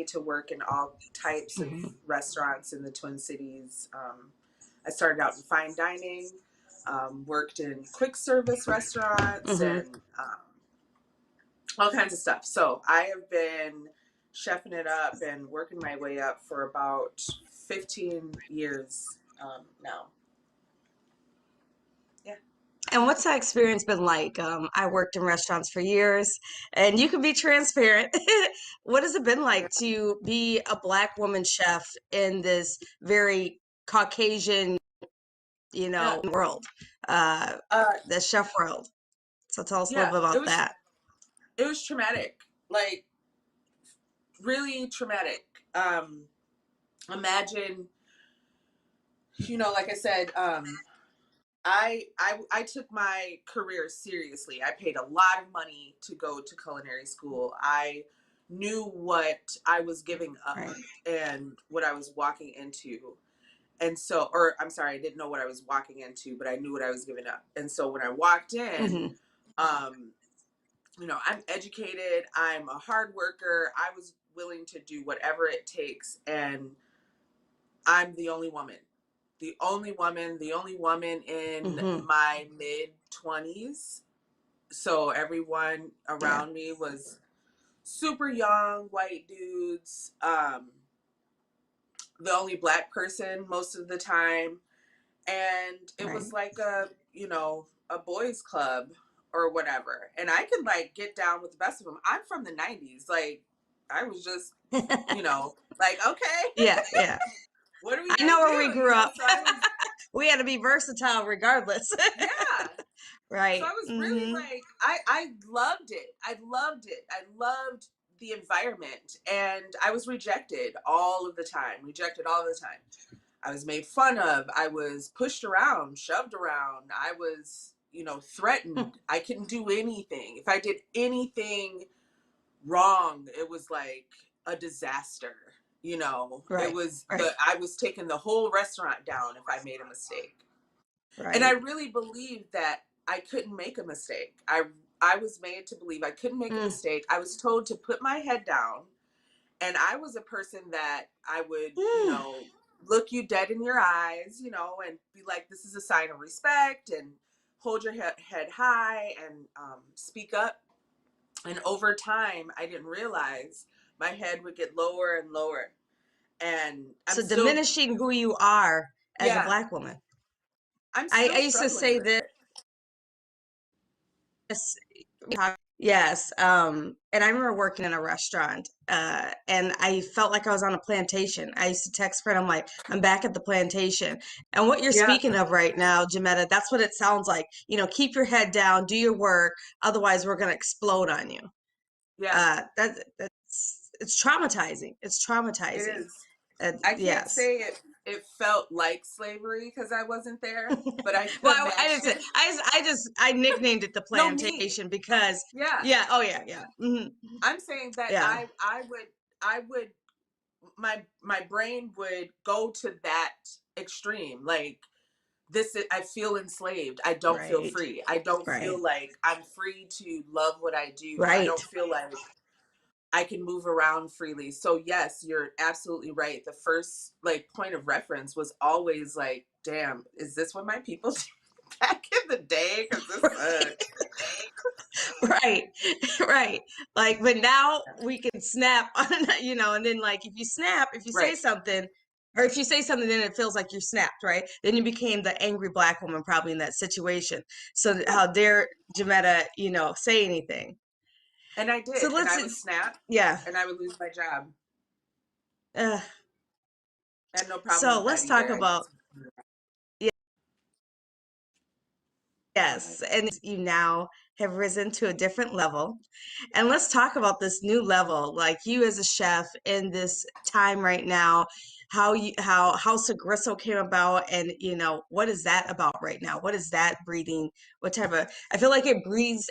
me to work in all types of Mm-hmm. restaurants in the Twin Cities. I started out in fine dining, worked in quick service restaurants, Mm-hmm. and all kinds of stuff. So I have been chefing it up and working my way up for about 15 years now. Yeah. And what's that experience been like? I worked in restaurants for years, and you can be transparent. What has it been like to be a Black woman chef in this very Caucasian, Yeah. world, Uh, the chef world? So tell us a yeah, little bit about that. it was traumatic, like really traumatic. Imagine, like I said, I took my career seriously. I paid a lot of money to go to culinary school. I knew what I was giving up Right. and what I was walking into. And so, or I'm sorry, I didn't know what I was walking into, but I knew what I was giving up. And so when I walked in, Mm-hmm. um, I'm educated, I'm a hard worker, I was willing to do whatever it takes. And I'm the only woman. The only woman in Mm-hmm. my mid 20s. So everyone Yeah. around me was super young, white dudes. The only Black person most of the time. And it Right. was like a boys club or whatever. And I could like get down with the best of them. I'm from the 90s. Like, I was just, like, okay, Yeah. Yeah. what are we I going know to where we do? grew up. So I was, We had to be versatile regardless. yeah. So Right. I was really Mm-hmm. like, I loved it. I loved it. I loved the environment. And I was rejected all of the time, I was made fun of. I was pushed around, shoved around. I was, threatened. I couldn't do anything. If I did anything wrong, it was like a disaster. It Right. was Right. I was taking the whole restaurant down if I made a mistake. And I Right. really believed that I couldn't make a mistake. I was made to believe I couldn't make a Mm. mistake. I was told to put my head down, and I was a person that I would, Mm. look you dead in your eyes, and be like, this is a sign of respect, and hold your head high, and speak up. And over time, I didn't realize my head would get lower and lower. And I'm So still, diminishing who you are as a yeah, Black woman. I'm I still used to struggling say with this. it. Yes. And I remember working in a restaurant, and I felt like I was on a plantation. I used to text friend, I'm like, I'm back at the plantation. And what you're Yeah, speaking of right now, Jametta, that's what it sounds like. Keep your head down, do your work, otherwise we're gonna explode on you. yeah, It's traumatizing. It's it traumatizing. is. I can't Yes. say it felt like slavery because I wasn't there, but I Well, can I didn't say. imagine. I nicknamed it the No, me. plantation because, Yeah. yeah. Oh, yeah, yeah. Hmm. I'm saying that Yeah. I would my brain would go to that extreme. Like, I feel enslaved. I don't feel Right. free. I don't Right. feel like I'm free to love what I do. I Right. don't feel like I can move around freely. So yes, you're absolutely right. The first like point of reference was always like, damn, is this what my people did back in the day? Because this sucks. Right. Right. Like, but now we can snap on, and then like if you snap, if you say Right. something, or if you say something, then it feels like you're snapped, right? Then you became the angry Black woman probably in that situation. So Yeah. how dare Jametta, say anything? And I So did. And let's, I would snap yeah. and I would lose my job. Uh, I had no problem so with that let's talk either. about, Go ahead. yes, and you now have risen to a different level. And let's talk about this new level, like you as a chef in this time right now, how House of Gristle came about, and what is that about right now? What is that breathing? What type of, I feel like it breathes,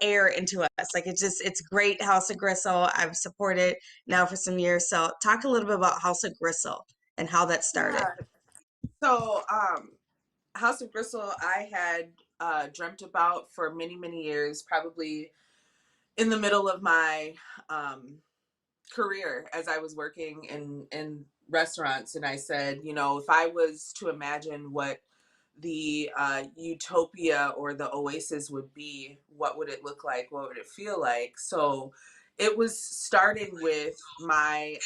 air into us. Like it's great, House of Gristle. I've supported now for some years. So talk a little bit about House of Gristle and how that started. Yeah. So, House of Gristle, I had dreamt about for many, many years, probably in the middle of my career as I was working in restaurants, and I said, you know, if I was to imagine what the utopia or the oasis would be, what would it look like? What would it feel like? So it was starting with my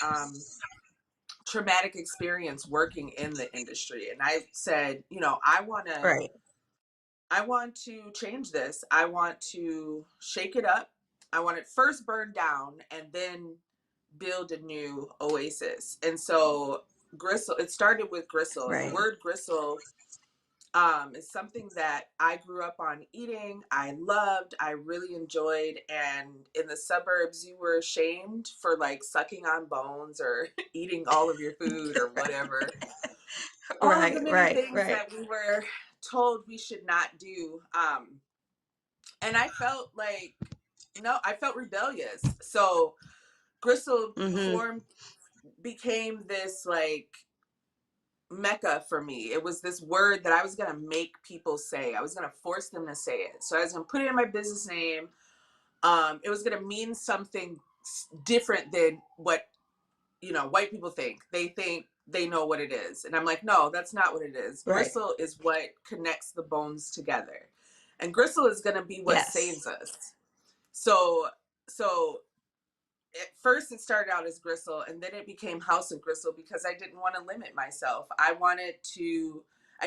traumatic experience working in the industry, and I said, you know, Right. I want to change this. I want to shake it up. I want it first burned down and then build a new oasis. And so gristle, it started with gristle, and the Right. word gristle is something that I grew up on eating. I loved, I really enjoyed. And in the suburbs, you were shamed for like sucking on bones or eating all of your food or whatever. All of the Right. many Right. things Right. that we were told we should not do. And I felt like, no, I felt rebellious. So gristle Mm-hmm. formed, became this like mecca for me. It was this word that I was going to make people say. I was going to force them to say it. So I was going to put it in my business name. It was going to mean something different than what, you know, white people think they know what it is. And I'm like, no, that's not what it is. Right. Gristle is what connects the bones together. And gristle is going to be what Yes. saves us. So, so at first it started out as gristle, and then it became house of gristle because I didn't want to limit myself. I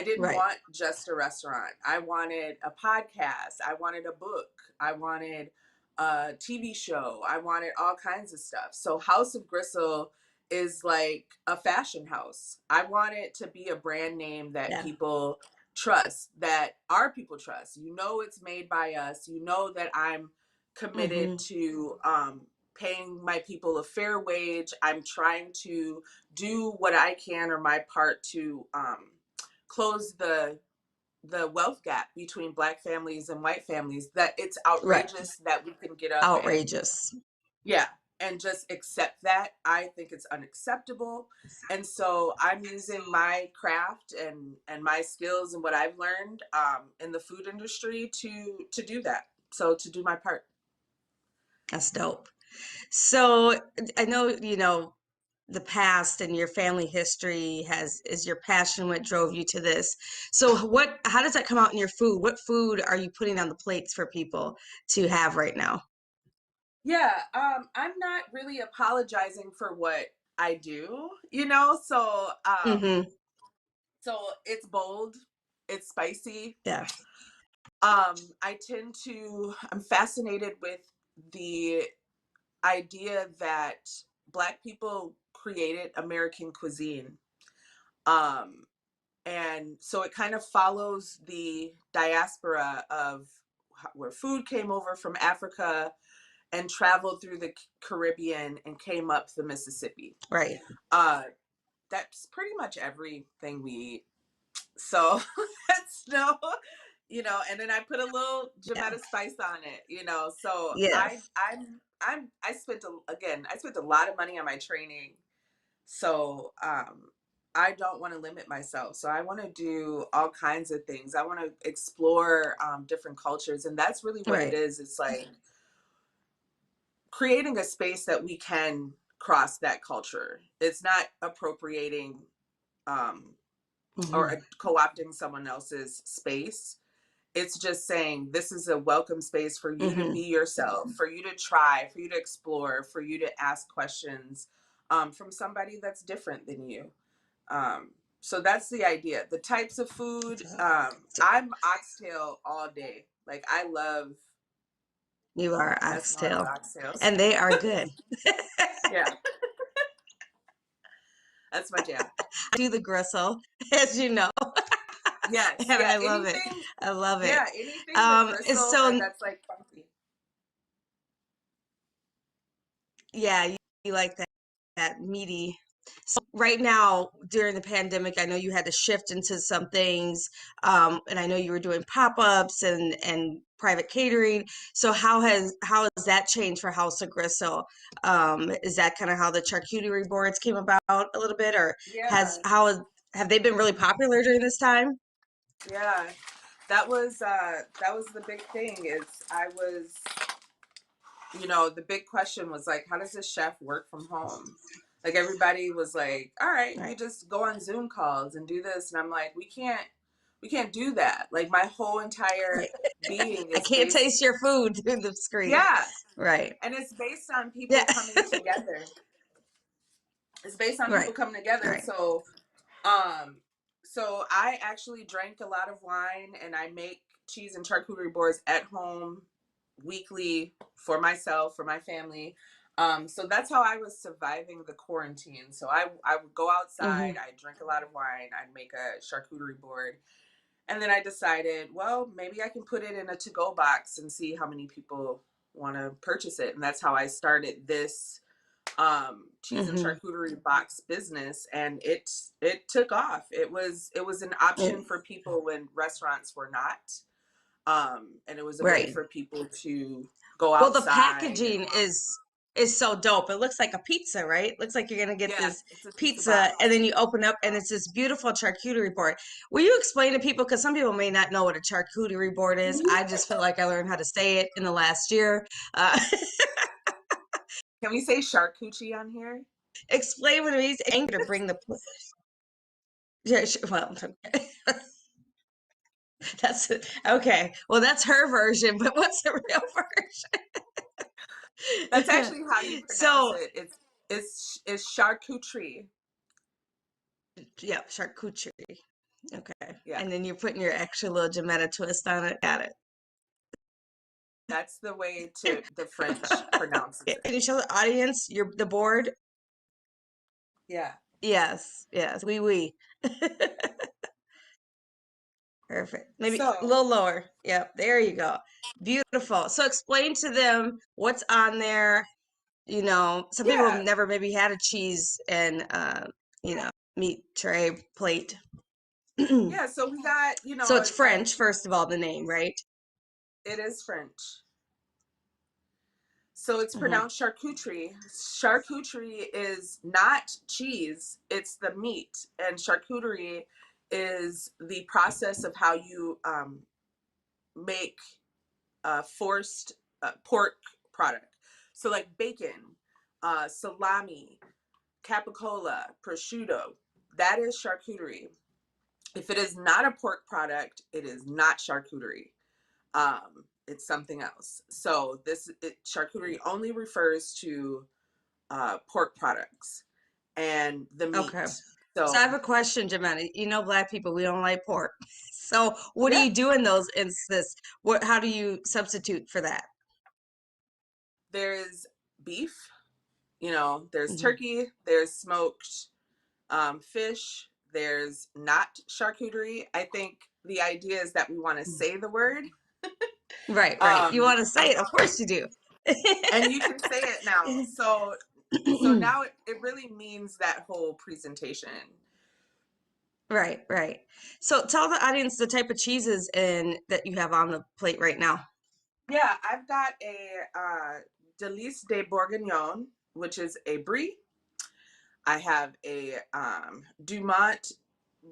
didn't Right. want just a restaurant. I wanted a podcast. I wanted a book. I wanted a TV show. I wanted all kinds of stuff. So House of Gristle is like a fashion house. I want it to be a brand name that Yeah. people trust, that our people trust. You know, it's made by us. You know that I'm committed Mm-hmm. to paying my people a fair wage. I'm trying to do what I can, or my part, to close the wealth gap between Black families and white families. That it's Right. outrageous that we can get up and, Outrageous. yeah, and just accept that. I think it's unacceptable. And so I'm using my craft and my skills and what I've learned in the food industry to do that. So to do my part. That's dope. So I know, the past and your family history is your passion what drove you to this. So how does that come out in your food? What food are you putting on the plates for people to have right now? Yeah, I'm not really apologizing for what I do, you know. Mm-hmm. So it's bold, it's spicy. Yeah. I'm fascinated with the idea that Black people created American cuisine. Um, and so it kind of follows the diaspora of where food came over from Africa and traveled through the Caribbean and came up the Mississippi. Right. Uh, that's pretty much everything we eat. So that's no, you know, and then I put a little Yeah. Jamaica spice on it, you know. So Yes. I spent a lot of money on my training. So I don't want to limit myself. So I want to do all kinds of things. I want to explore different cultures, and that's really what it Right. is. It's like creating a space that we can cross that culture. It's not appropriating um, Mm-hmm. or co-opting someone else's space. It's just saying this is a welcome space for you to Mm-hmm. be yourself, for you to try, for you to explore, for you to ask questions from somebody that's different than you. Um, so that's the idea. The types of food, So I'm oxtail all day. Like I love you are messing around with oxtail, oxtails. and they are good. Yeah, that's my jam. Do the gristle, as you know, Yes, and yeah. I love it. Anything, I love it. yeah, anything with And gristle or so that's like funky. yeah, you like that meaty. So right now, during the pandemic, I know you had to shift into some things, and I know you were doing pop-ups and private catering. So how has that changed for House of Gristle? Is that kind of how the charcuterie boards came about a little bit, or Yeah, have they been really popular during this time? yeah. That was the big thing is I was you know, the big question was like, how does this chef work from home? Like everybody was like, all right, you Right. just go on Zoom calls and do this. And I'm like, we can't do that. Like my whole entire Right. being I is can't based, taste your food through the screen. yeah. Right. And it's based on Yeah. people coming together. It's based on Right. people coming together. Right. Um, so I actually drank a lot of wine and I make cheese and charcuterie boards at home weekly for myself, for my family. So that's how I was surviving the quarantine. So I would go outside, Hmm. I'd drink a lot of wine, I'd make a charcuterie board. And then I decided, well, maybe I can put it in a to-go box and see how many people want to purchase it. And that's how I started this cheese and Hmm. charcuterie box business, and it took off. It was an option for people when restaurants were not, and it was a way Right. for people to go Well, the outside and packaging is so dope. It looks like a pizza, right? Looks like you're gonna get yeah, this it's a pizza pizza and box. then you open up and it's this beautiful charcuterie board. Will you explain to people, because some people may not know what a charcuterie board is. I just feel like I learned how to say it in the last year. Can we say charcuterie on here? Explain what it means. Anger to bring the yeah, well, that's okay. Well, that's her version, but what's the real That's version? actually how you pronounce So, it. It's charcuterie. yeah, charcuterie. Okay. Yeah, And then you're putting your extra little Jamaica twist on it. Got that's the way to it. the French pronounces it. Can you show the audience the board? Yeah. Yes, yes. Oui. Perfect. Maybe a So little lower. Yep, there you go. Beautiful. So explain to them what's on there. Some people have yeah, never maybe had a cheese and meat tray plate. yeah. So we got, So it's French, first of all, the name, right? it is French. So it's Hmm. pronounced charcuterie. Charcuterie is not cheese, it's the meat. And charcuterie is the process of how you make forced pork product. So, like bacon, salami, capicola, prosciutto, that is charcuterie. If it is not a pork product, it is not charcuterie. It's something else. So charcuterie only refers to pork products and the Okay. meat. So I So have a question, Jemima. Black people, we don't like pork. So what do yeah, you do in those instances? How do you substitute for that? there's beef. There's Hmm. turkey. There's smoked fish. There's not charcuterie. I think the idea is that we want to say the word. Right. You want to say And, it? Of course you do. and you can say it now. So now it really means that whole presentation. Right. So tell the audience the type of cheeses that you have on the plate right now. Yeah, I've got a Delice de Bourguignon, which is a brie. I have a Dumont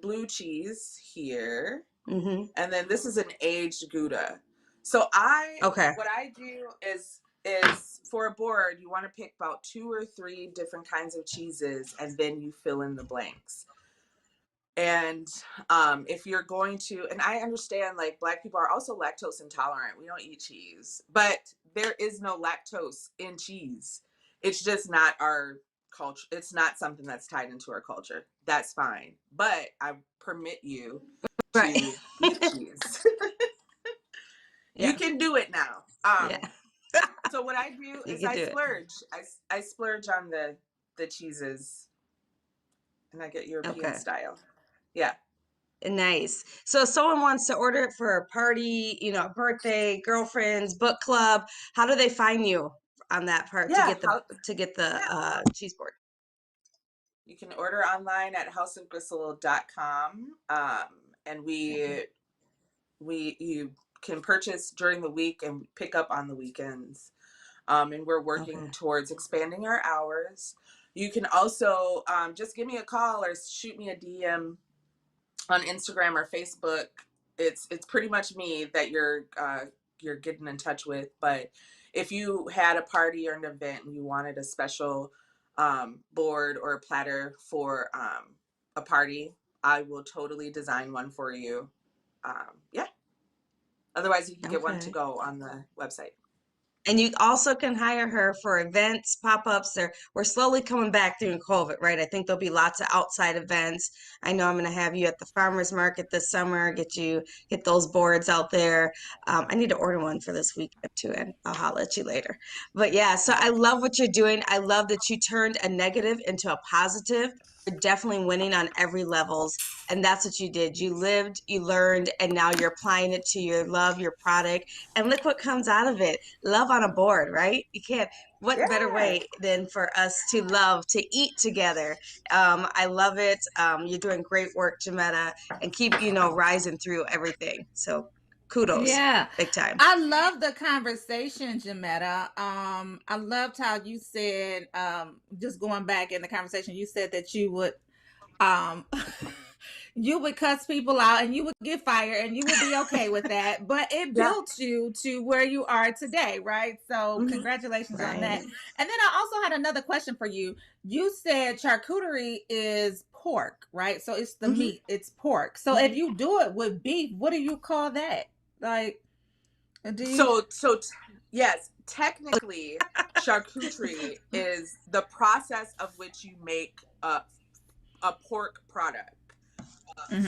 blue cheese here, Hmm. and then this is an aged Gouda. So Okay. what I do is for a board, you want to pick about 2 or 3 different kinds of cheeses, and then you fill in the blanks. And if you're going to, and I understand like Black people are also lactose intolerant. We don't eat cheese, but there is no lactose in cheese. It's just not our culture. It's not something that's tied into our culture. That's fine. But I permit you Right. to eat cheese. You Yeah. can do it now. Yeah. So what I do You is can I do it. splurge. I splurge on the cheeses, and I get European Okay. style. Yeah. Nice. So if someone wants to order it for a party, a birthday, girlfriend's book club, how do they find you on that part to Yeah. get the cheese board? You can order online at houseofgristle.com. And Okay. you can purchase during the week and pick up on the weekends. And we're working Okay. towards expanding our hours. You can also just give me a call or shoot me a DM on Instagram or Facebook. It's pretty much me that you're getting in touch with, but if you had a party or an event and you wanted a special board or a platter for a party, I will totally design one for you. Yeah. Otherwise, you can get one to Okay. go on the website. And you also can hire her for events, pop-ups. We're slowly coming back during COVID, right? I think there'll be lots of outside events. I know I'm going to have you at the farmers market this summer, get those boards out there. I need to order one for this weekend too, and I'll holler at you later. But yeah, so I love what you're doing. I love that you turned a negative into a positive. You're definitely winning on every levels. And that's what you did. You lived, you learned, and now you're applying it to your love, your product. And look what comes out of it. Love on a board, right? You can't, what better Yeah. way than for us to love, to eat together? I love it. You're doing great work, Jametta, and keep, rising through everything. So kudos, Yeah. big time. I love the conversation, Jametta. I loved how you said, just going back in the conversation, you said that you would um you would cuss people out and you would get fired and you would be okay with that, but it Yeah. built you to where you are today, right? So Mhm. congratulations on that. Right. And then I also had another question for you. You said charcuterie is pork, right? So it's the Mhm. meat, it's pork. So if you do it with beef, what do you call that? Like, do you? Yes, technically, charcuterie is the process of which you make a pork product.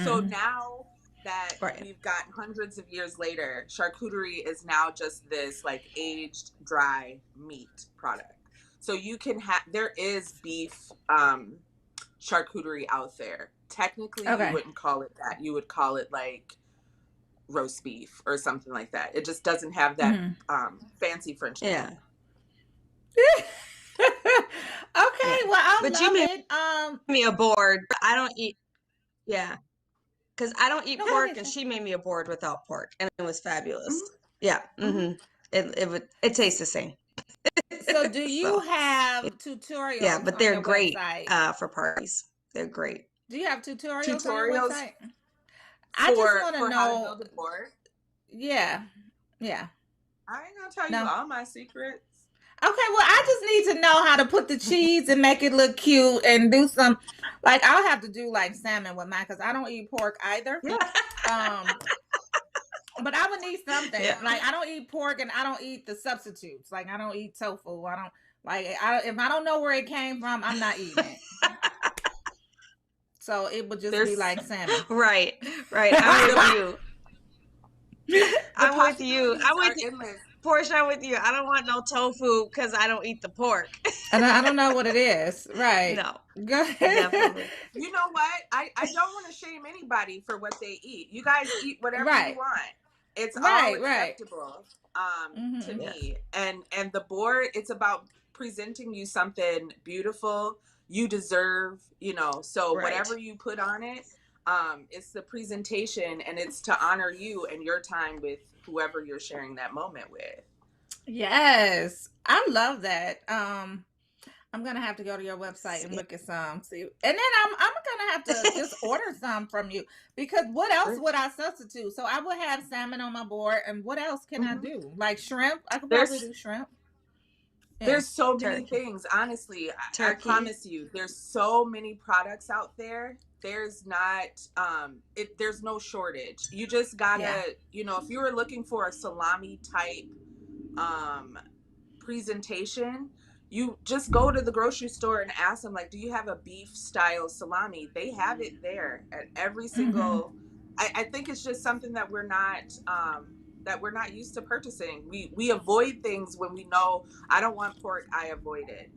So Mhm. now that Right. we've gotten hundreds of years later, charcuterie is now just this like aged dry meat product. So you can have, there is beef charcuterie out there. Technically, you Okay. wouldn't call it that. You would call it like roast beef or something like that. It just doesn't have that Mhm. fancy French name. Yeah. Okay, Yeah. well, I But you love made it. me a board. I don't eat, yeah, because I don't eat No, go pork, ahead, and Shay. she made me a board without pork, and it was fabulous. Mhm. Yeah. Mhm. It tastes the same. So do you So have yeah, tutorials but on they're your great website? for parties. They're great. Do you have tutorials on your Tutorials website? I just want to for how to know. build a board. Yeah. Yeah. I ain't gonna tell you No. all my secrets. Okay, well, I just need to know how to put the cheese and make it look cute and do some, like, I'll have to do like salmon with mine because I don't eat pork either. Yeah. Um, but I would need something. Yeah. Like, I don't eat pork and I don't eat the substitutes. Like, I don't eat tofu. I don't like if I don't know where it came from, I'm not eating it. So it would just be There's like salmon. Right. I'm with you. the I'm with you. possibilities I'm with are you. endless. Portia, I'm with you. I don't want no tofu because I don't eat the pork. And I don't know what it is. Right. No, Go ahead. definitely. You know what? I don't want to shame anybody for what they eat. You guys eat whatever you Right. want. It's all Right. Right. acceptable to Mm-hmm. Yeah. me. And the board, it's about presenting you something beautiful you deserve, so Right. whatever you put on it, it's the presentation and it's to honor you and your time with whoever you're sharing that moment with. Yes. I love that. I'm gonna have to go to your website and look at some. See, and then I'm gonna have to just order some from you because what else would I substitute? So I would have salmon on my board, and what else can I do? Like shrimp? I could probably do shrimp. Yeah. There's so many Turkey. things. Honestly, I Turkey. promise you, there's so many products out there. There's not, there's no shortage. You just gotta, if you were looking for a salami type presentation, you just go to the grocery store and ask them, like, do you have a beef style salami? They have it there at every single. I think it's just something that we're not used to purchasing. We avoid things when we know I don't want pork, I avoid it.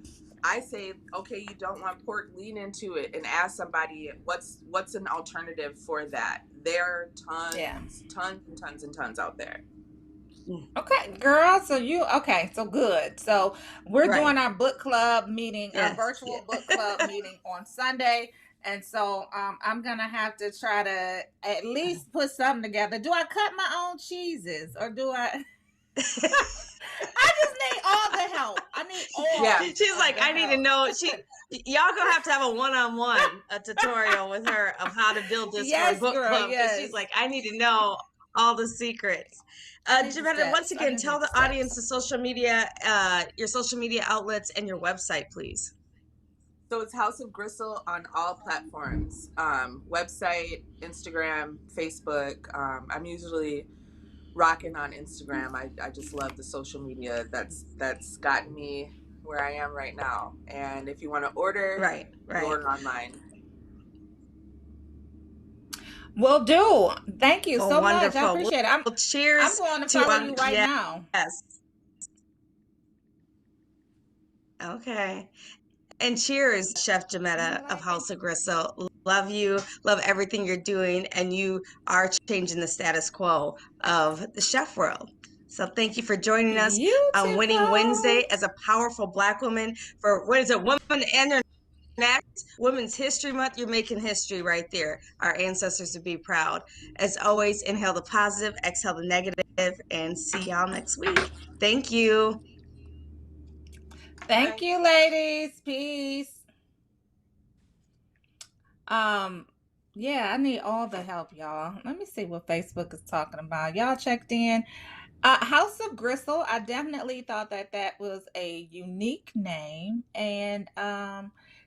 I say, okay, you don't want pork, lean into it and ask somebody what's an alternative for that. There are tons and tons and tons out there. Okay, girl. So so good. So we're Right. doing our book club meeting, our Yes. virtual book club meeting on Sunday. And so I'm gonna have to try to at least put something together. Do I cut my own cheeses or do I? I just need all the help. I need all. Yeah. She's like, I need to know. Y'all gonna have to have a one-on-one, a tutorial with her of how to build this for a book club. Yes. She's like, I need to know all the secrets. I need the Jametta, once steps. I again, do tell need the the audience steps. the social media, your social media outlets and your website, please. So it's House of Gristle on all platforms. Website, Instagram, Facebook. I'm usually rocking on Instagram. I just love the social media that's gotten me where I am right now. And if you want to order, Right. you order online. Will do. Thank you Well, so much. I wonderful. appreciate it. Well, cheers. I'm going to follow you right now. Yes. Okay. And cheers, Chef Jametta of House of Gristle. Love you. Love everything you're doing. And you are changing the status quo of the chef world. So thank you for joining us on Winning Wednesday as a powerful Black woman for, what is it, Women and Next Women's History Month. You're making history right there. Our ancestors would be proud. As always, inhale the positive, exhale the negative, and see y'all next week. Thank you. Thank you, ladies. Peace. Yeah, I need all the help, y'all. Let me see what Facebook is talking about. Y'all checked in. House of Gristle, I definitely thought that was a unique name, and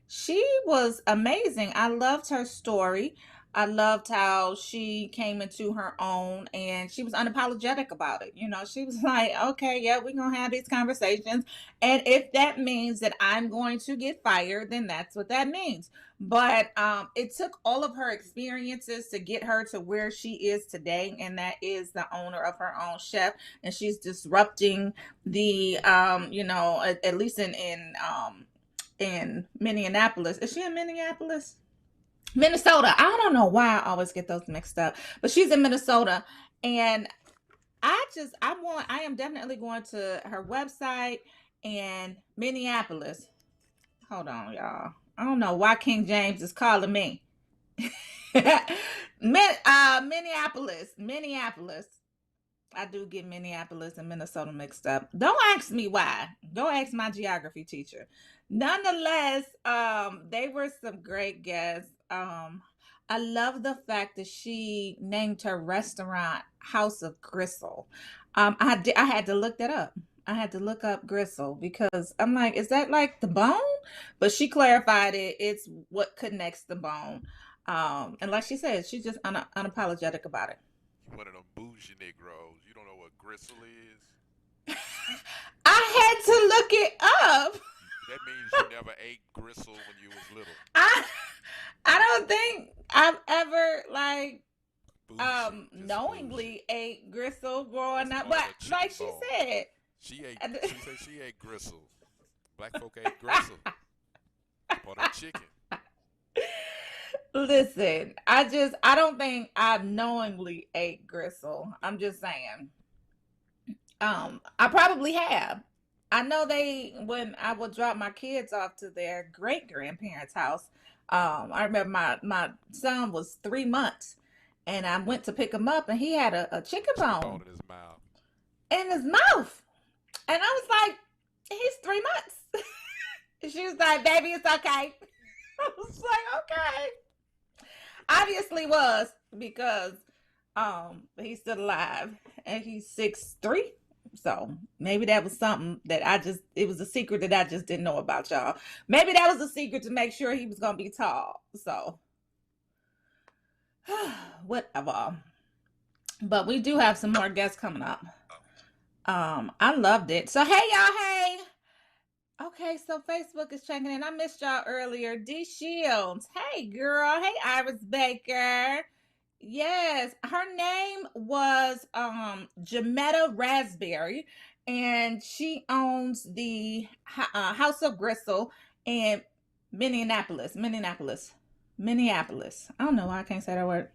she was amazing. I loved her story. I loved how she came into her own, and she was unapologetic about it. You know, she was like, okay, yeah, we're going to have these conversations. And if that means that I'm going to get fired, then that's what that means. But it took all of her experiences to get her to where she is today, and that is the owner of her own chef, and she's disrupting the at least in Minneapolis. Is she in Minneapolis? Minnesota. I don't know why I always get those mixed up, but she's in Minnesota, and I am definitely going to her website and Minneapolis. Hold on, y'all. I don't know why King James is calling me. Minneapolis. I do get Minneapolis and Minnesota mixed up. Don't ask me why. Go ask my geography teacher. Nonetheless, they were some great guests. I love the fact that she named her restaurant House of Gristle. I had to look that up. I had to look up gristle because I'm like, is that like the bone? But she clarified it. It's what connects the bone. And like she said, she's just unapologetic about it. One of them bougie Negroes. You don't know what gristle is? I had to look it up. That means you never ate gristle when you was little. I don't think I've ever knowingly ate gristle growing up. But like she said, she said she ate gristle. Black folk ate gristle. Part of chicken. Listen, I don't think I've knowingly ate gristle. I'm just saying. I probably have. I know when I would drop my kids off to their great grandparents' house. I remember my son was 3 months, and I went to pick him up, and he had a chicken bone in his mouth. In his mouth, and I was like, "He's 3 months." She was like, "Baby, it's okay." I was like, "Okay." Obviously was because he's still alive and he's 6'3". So maybe that was something that it was a secret that I just didn't know about, y'all. Maybe that was a secret to make sure he was going to be tall. So whatever. But we do have some more guests coming up. I loved it. So, hey, y'all. Hey. Okay, so Facebook is checking in. I missed y'all earlier. D Shields. Hey, girl. Hey, Iris Baker. Yes, her name was Jametta Raspberry, and she owns the House of Gristle in Minneapolis. I don't know why I can't say that word.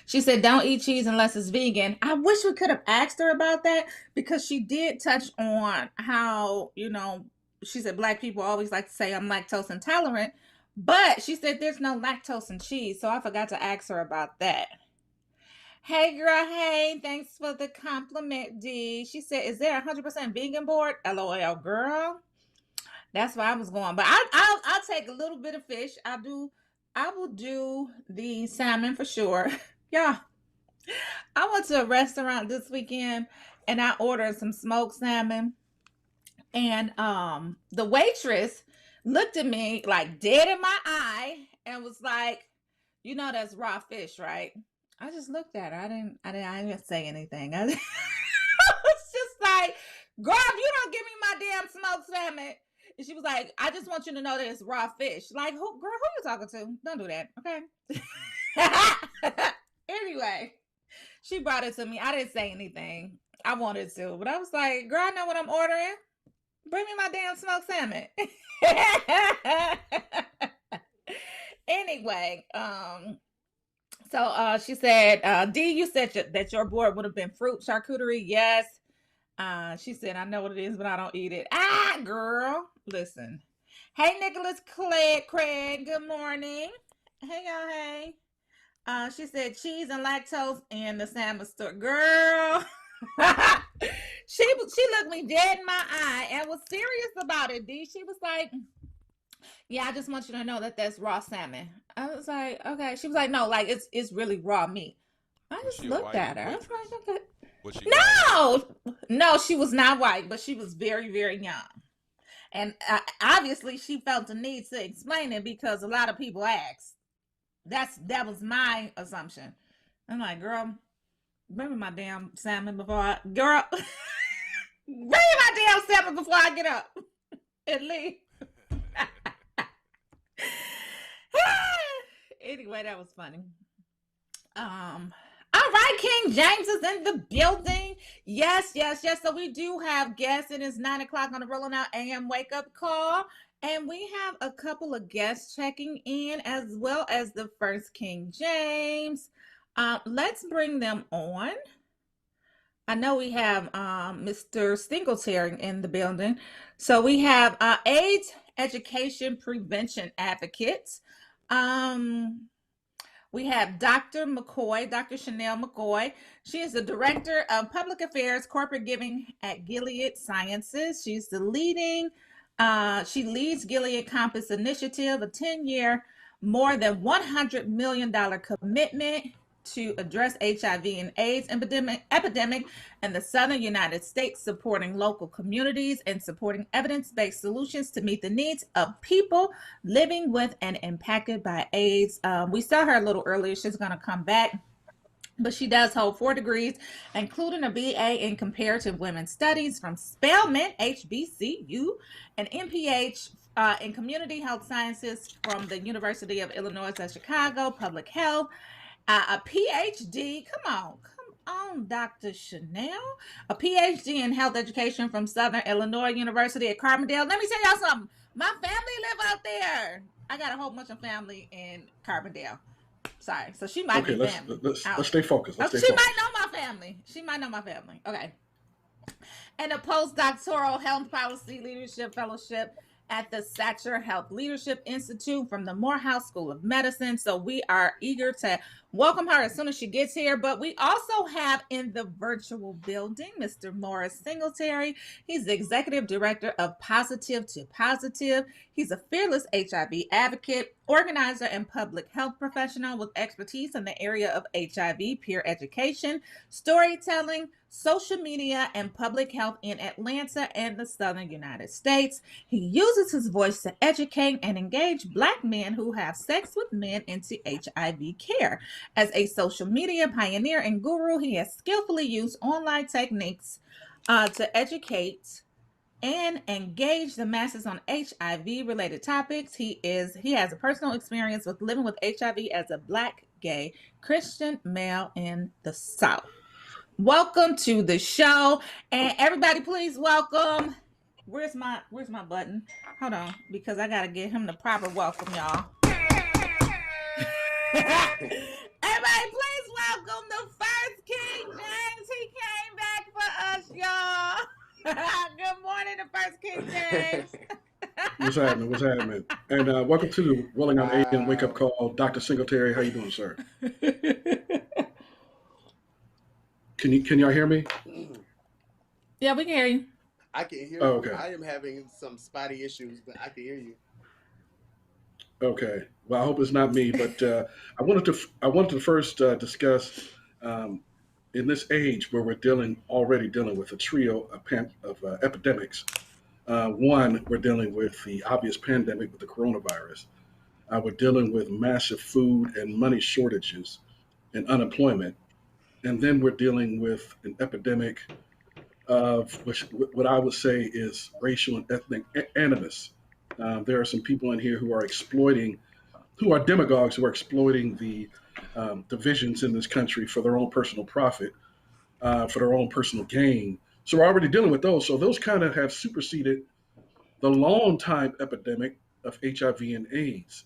She said, don't eat cheese unless it's vegan. I wish we could have asked her about that because she did touch on how, she said Black people always like to say I'm lactose intolerant, but she said there's no lactose in cheese. So I forgot to ask her about that. Hey, girl. Hey, thanks for the compliment, D. She said, is there 100% vegan board? LOL, girl. That's where I was going. But I'll take a little bit of fish. I will do the salmon for sure. Yeah. I went to a restaurant this weekend and I ordered some smoked salmon. And the waitress looked at me like dead in my eye and was like, "You know that's raw fish, right?" I just looked at her. I didn't say anything. I was just like, "Girl, if you don't give me my damn smoked salmon." And she was like, "I just want you to know that it's raw fish." Like, who, girl, who you talking to? Don't do that, okay? Anyway, she brought it to me. I didn't say anything. I wanted to, but I was like, "Girl, I know what I'm ordering. Bring me my damn smoked salmon." Anyway, so she said, D, you said that your board would have been fruit charcuterie. Yes. She said, "I know what it is, but I don't eat it." Ah, girl. Listen. Hey, Nicholas Craig. Good morning. Hey, y'all. Hey. She said cheese and lactose in the salmon store. Girl. She looked me dead in my eye and was serious about it, D. She was like, "Yeah, I just want you to know that that's raw salmon." I was like, "Okay." She was like, "No, like it's really raw meat." I Was just she a looked white at her. I was waitress? like, "Okay." Was she white? No, she was not white, but she was very, very young. And obviously, she felt the need to explain it because a lot of people asked. That was my assumption. I'm like, "Girl, bring me my damn salmon before I, girl, bring me my damn salmon before I get up and leave." Anyway, that was funny. All right, King James is in the building. Yes. So we do have guests. It is 9 o'clock on the Rolling Out AM wake up call. And we have a couple of guests checking in as well as the first King James. Let's bring them on. I know we have Mr. Singletary in the building. So we have AIDS education prevention advocates. We have Dr. McCoy, Dr. Chanel McCoy. She is the Director of Public Affairs, Corporate Giving at Gilead Sciences. She's the she leads Gilead Campus Initiative, a 10-year, more than $100 million commitment to address HIV and AIDS epidemic in the Southern United States, supporting local communities and supporting evidence-based solutions to meet the needs of people living with and impacted by AIDS. We saw her a little earlier. She's going to come back. But she does hold 4 degrees, including a BA in Comparative Women's Studies from Spelman, HBCU, an MPH in Community Health Sciences from the University of Illinois at Chicago, Public Health, a PhD, come on, Dr. Chanel, a PhD in Health Education from Southern Illinois University at Carbondale. Let me tell y'all something. My family live out there. I got a whole bunch of family in Carbondale. Sorry, so she might be family. Let's stay focused. She might know my family. Okay. And a postdoctoral health policy leadership fellowship at the Satcher Health Leadership Institute from the Morehouse School of Medicine. So we are eager to welcome her as soon as she gets here. But we also have in the virtual building Mr. Morris Singletary. He's the Executive Director of Positive to Positive. He's a fearless HIV advocate, organizer, and public health professional with expertise in the area of HIV, peer education, storytelling, social media, and public health in Atlanta and the Southern United States. He uses his voice to educate and engage Black men who have sex with men into HIV care. As a social media pioneer and guru, he has skillfully used online techniques to educate and engage the masses on HIV-related topics. He has a personal experience with living with HIV as a Black gay Christian male in the South. Welcome to the show, and everybody, please welcome. Where's my button? Hold on, because I gotta get him the proper welcome, y'all. Everybody, please welcome the first King James. He came back for us, y'all. Good morning, the first King James. What's happening? And welcome to the Rolling Out AM wake up call. Dr. Singletary, how you doing, sir? Can y'all hear me? Yeah, we can hear you. I can hear you. Okay. I am having some spotty issues, but I can hear you. Okay. Well, I hope it's not me, but I wanted to first discuss in this age where we're already dealing with a trio of epidemics. One, we're dealing with the obvious pandemic with the coronavirus. We're dealing with massive food and money shortages and unemployment. And then we're dealing with an epidemic of what I would say is racial and ethnic animus. There are some people in here who are demagogues who are exploiting the divisions in this country for their own personal profit, for their own personal gain. So we're already dealing with those. So those kind of have superseded the long time epidemic of HIV and AIDS,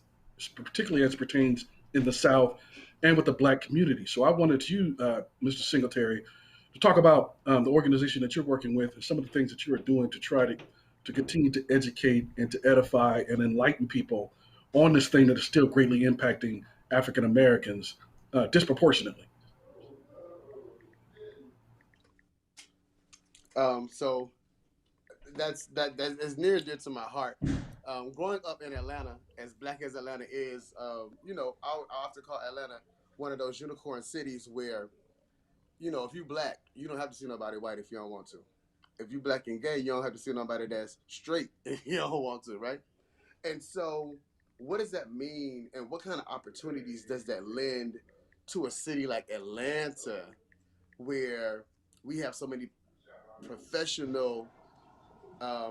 particularly as pertains in the South and with the Black community. So I wanted you, Mr. Singletary, to talk about the organization that you're working with and some of the things that you are doing to try to continue to educate and to edify and enlighten people on this thing that is still greatly impacting African Americans disproportionately. So that is near and dear to my heart. Growing up in Atlanta, as black as Atlanta is, I often call Atlanta one of those unicorn cities where, if you black, you don't have to see nobody white if you don't want to. If you black and gay, you don't have to see nobody that's straight if you don't want to, right? And so, what does that mean, and what kind of opportunities does that lend to a city like Atlanta, where we have so many professional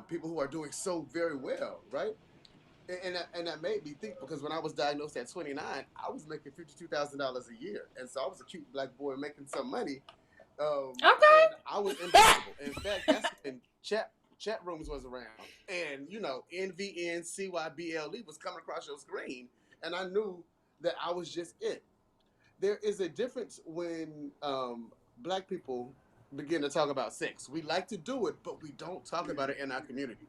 people who are doing so very well, right? And that made me think, because when I was diagnosed at 29, I was making $52,000 a year, and so I was a cute black boy making some money. Okay. And I was invincible. In fact, that's when chat rooms was around, and NVN CYBLE was coming across your screen, and I knew that I was just it. There is a difference when black people begin to talk about sex. We like to do it, but we don't talk about it in our communities.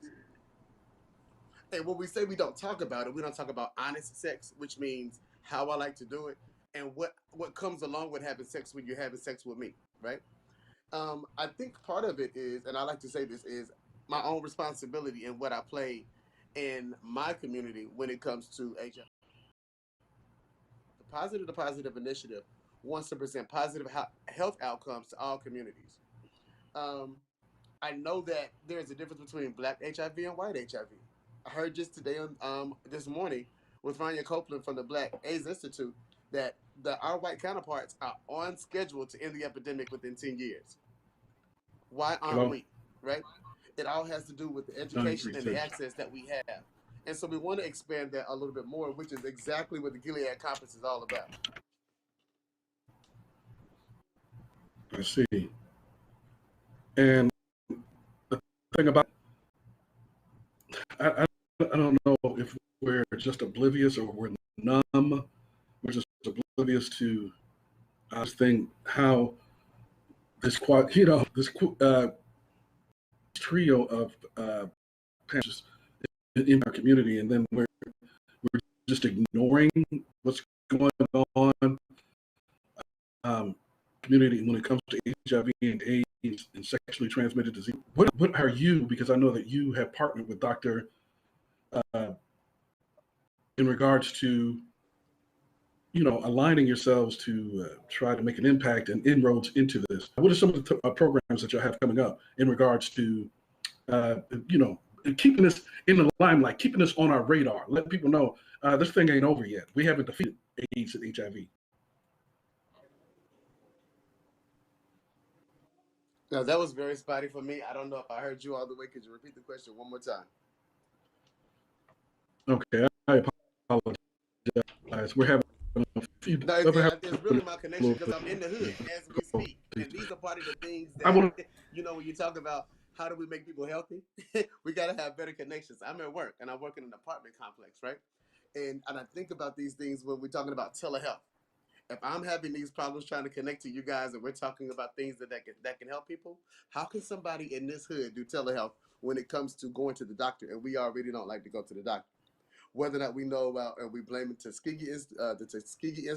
And when we say we don't talk about it, we don't talk about honest sex, which means how I like to do it and what comes along with having sex when you're having sex with me, right? I think part of it is, and I like to say this, is my own responsibility in what I play in my community when it comes to HIV. The Positive Initiative wants to present positive health outcomes to all communities. I know that there's a difference between black HIV and white HIV. I heard just today, this morning, with Rania Copeland from the Black AIDS Institute, that our white counterparts are on schedule to end the epidemic within 10 years. Why aren't we, right? It all has to do with the education and the access that we have. And so we want to expand that a little bit more, which is exactly what the Gilead Conference is all about. I see. And the thing about, I don't know if we're just oblivious or we're numb. We're just oblivious to this thing, how this trio of parents in our community, and then we're just ignoring what's going on community when it comes to HIV and AIDS and sexually transmitted disease. What are you, because I know that you have partnered with Doctor in regards to aligning yourselves to try to make an impact and inroads into this. What are some of the programs that you have coming up in regards to keeping this in the limelight, keeping this on our radar, letting people know this thing ain't over yet. We haven't defeated AIDS and HIV. Now, that was very spotty for me. I don't know if I heard you all the way. Could you repeat the question one more time? Okay, I apologize. We're having a few. No, it's really my connection, because I'm in the hood as we speak. And these are part of the things that, when you talk about how do we make people healthy, we got to have better connections. I'm at work, and I work in an apartment complex, right? And I think about these things when we're talking about telehealth. If I'm having these problems trying to connect to you guys, and we're talking about things that can help people, how can somebody in this hood do telehealth when it comes to going to the doctor? And we already don't like to go to the doctor. Whether or not we know about, and we blame it to the Tuskegee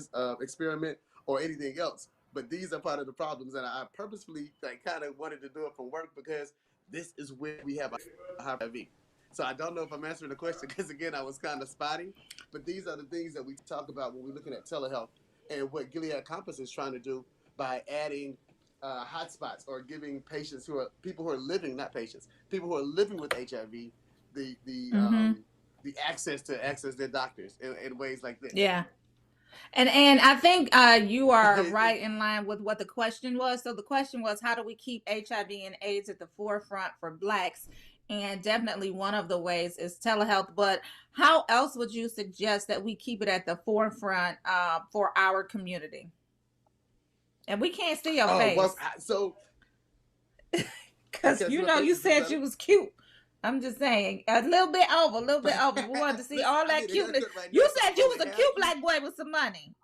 experiment or anything else. But these are part of the problems, and I purposefully kind of wanted to do it from work, because this is where we have a HIV. So I don't know if I'm answering the question, because again, I was kind of spotty. But these are the things that we talk about when we're looking at telehealth, and what Gilead Compass is trying to do by adding hotspots or giving patients people who are living, not patients, people who are living with HIV, the access to access their doctors in ways like this. Yeah. And I think you are right in line with what the question was. So the question was, how do we keep HIV and AIDS at the forefront for Blacks? And definitely one of the ways is telehealth. But how else would you suggest that we keep it at the forefront for our community? And we can't see your face. Well, so because you said you was cute. I'm just saying, a little bit over. We wanted to see all that cuteness. Right you said you was a cute Black boy with some money.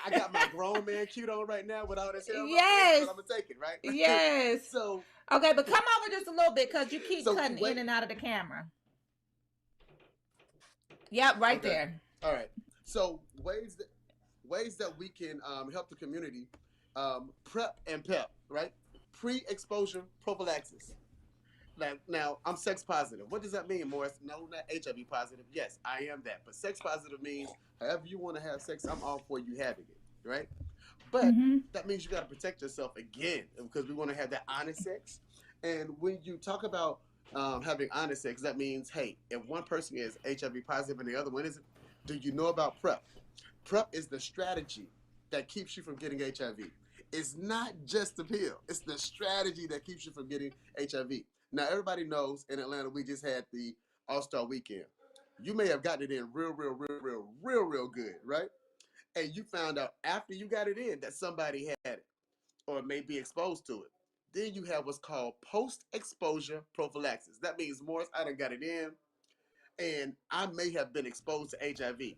I got my grown man cute on right now with all this hair. Yes, I'm gonna take it, right? Yes. So okay, but come over just a little bit because you keep cutting in and out of the camera. Yep, right there. All right. So ways that we can help the community, PrEP and PEP, right? Pre-exposure prophylaxis. Now, I'm sex positive. What does that mean, Morris? No, not HIV positive. Yes, I am that. But sex positive means however you want to have sex, I'm all for you having it, right? But that means you got to protect yourself again because we want to have that honest sex. And when you talk about having honest sex, that means, hey, if one person is HIV positive and the other one isn't, do you know about PrEP? PrEP is the strategy that keeps you from getting HIV. It's not just the pill. It's the strategy that keeps you from getting HIV. Now, everybody knows in Atlanta, we just had the All-Star Weekend. You may have gotten it in real good, right? And you found out after you got it in that somebody had it or may be exposed to it. Then you have what's called post-exposure prophylaxis. That means, Morris, I done got it in, and I may have been exposed to HIV.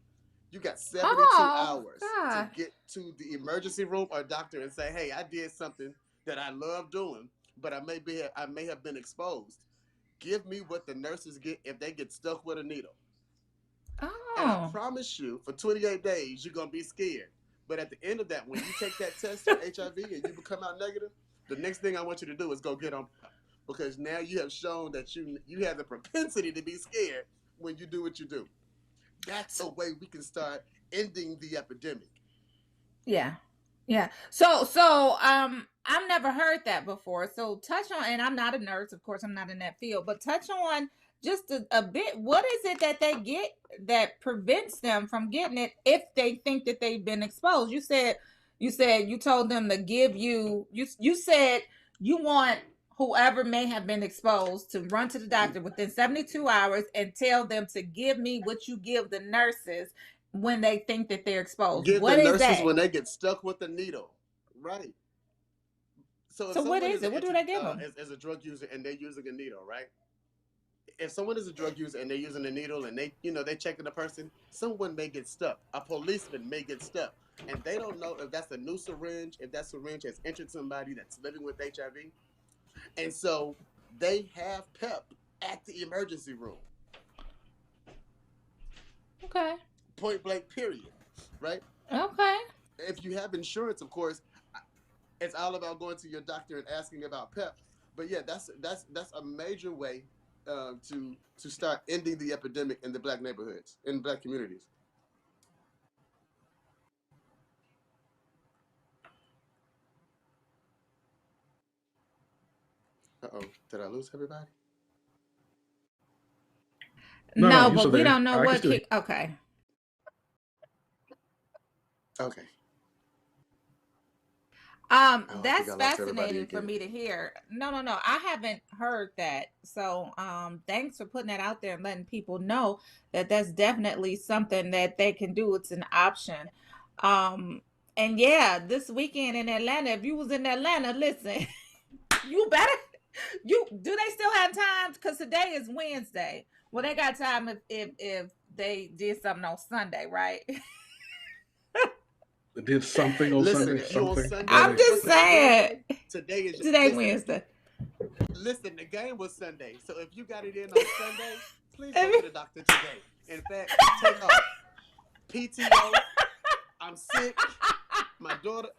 You got 72 hours to get to the emergency room or doctor and say, hey, I did something that I love doing, but I may have been exposed. Give me what the nurses get if they get stuck with a needle. And I promise you, for 28 days, you're going to be scared. But at the end of that, when you take that test for HIV and you become out negative, the next thing I want you to do is go get on PrEP. Because now you have shown that you have the propensity to be scared when you do what you do. That's a way we can start ending the epidemic. Yeah. So I've never heard that before. So touch on, and I'm not a nurse, of course, I'm not in that field, but touch on just a bit. What is it that they get that prevents them from getting it if they think that they've been exposed? You said you told them to give you said you want whoever may have been exposed to run to the doctor within 72 hours and tell them to give me what you give the nurses when they think that they're exposed. Give what the is nurses that? When they get stuck with the needle. Right. So what is it? What do they give them? As a drug user and they're using a needle, right? If someone is a drug user and they're using a needle and they checking the person, someone may get stuck. A policeman may get stuck. And they don't know if that's a new syringe, if that syringe has entered somebody that's living with HIV. And so they have PEP at the emergency room. Okay. Point blank, period. Right? Okay. If you have insurance, of course, it's all about going to your doctor and asking about PEP. But yeah, that's a major way to start ending the epidemic in the Black neighborhoods, in Black communities. Uh-oh, did I lose everybody? No, but we don't know what. Okay. Okay. That's fascinating for me to hear. No. I haven't heard that. So, thanks for putting that out there and letting people know that that's definitely something that they can do. It's an option. And yeah, this weekend in Atlanta, if you was in Atlanta, listen, you better. Do they still have time? Because today is Wednesday. Well, they got time if they did something on Sunday, right? They did something on Sunday. I'm just saying. Today Wednesday. Listen, the game was Sunday. So if you got it in on Sunday, please go to the doctor today. In fact, take off. PTO. I'm sick. My daughter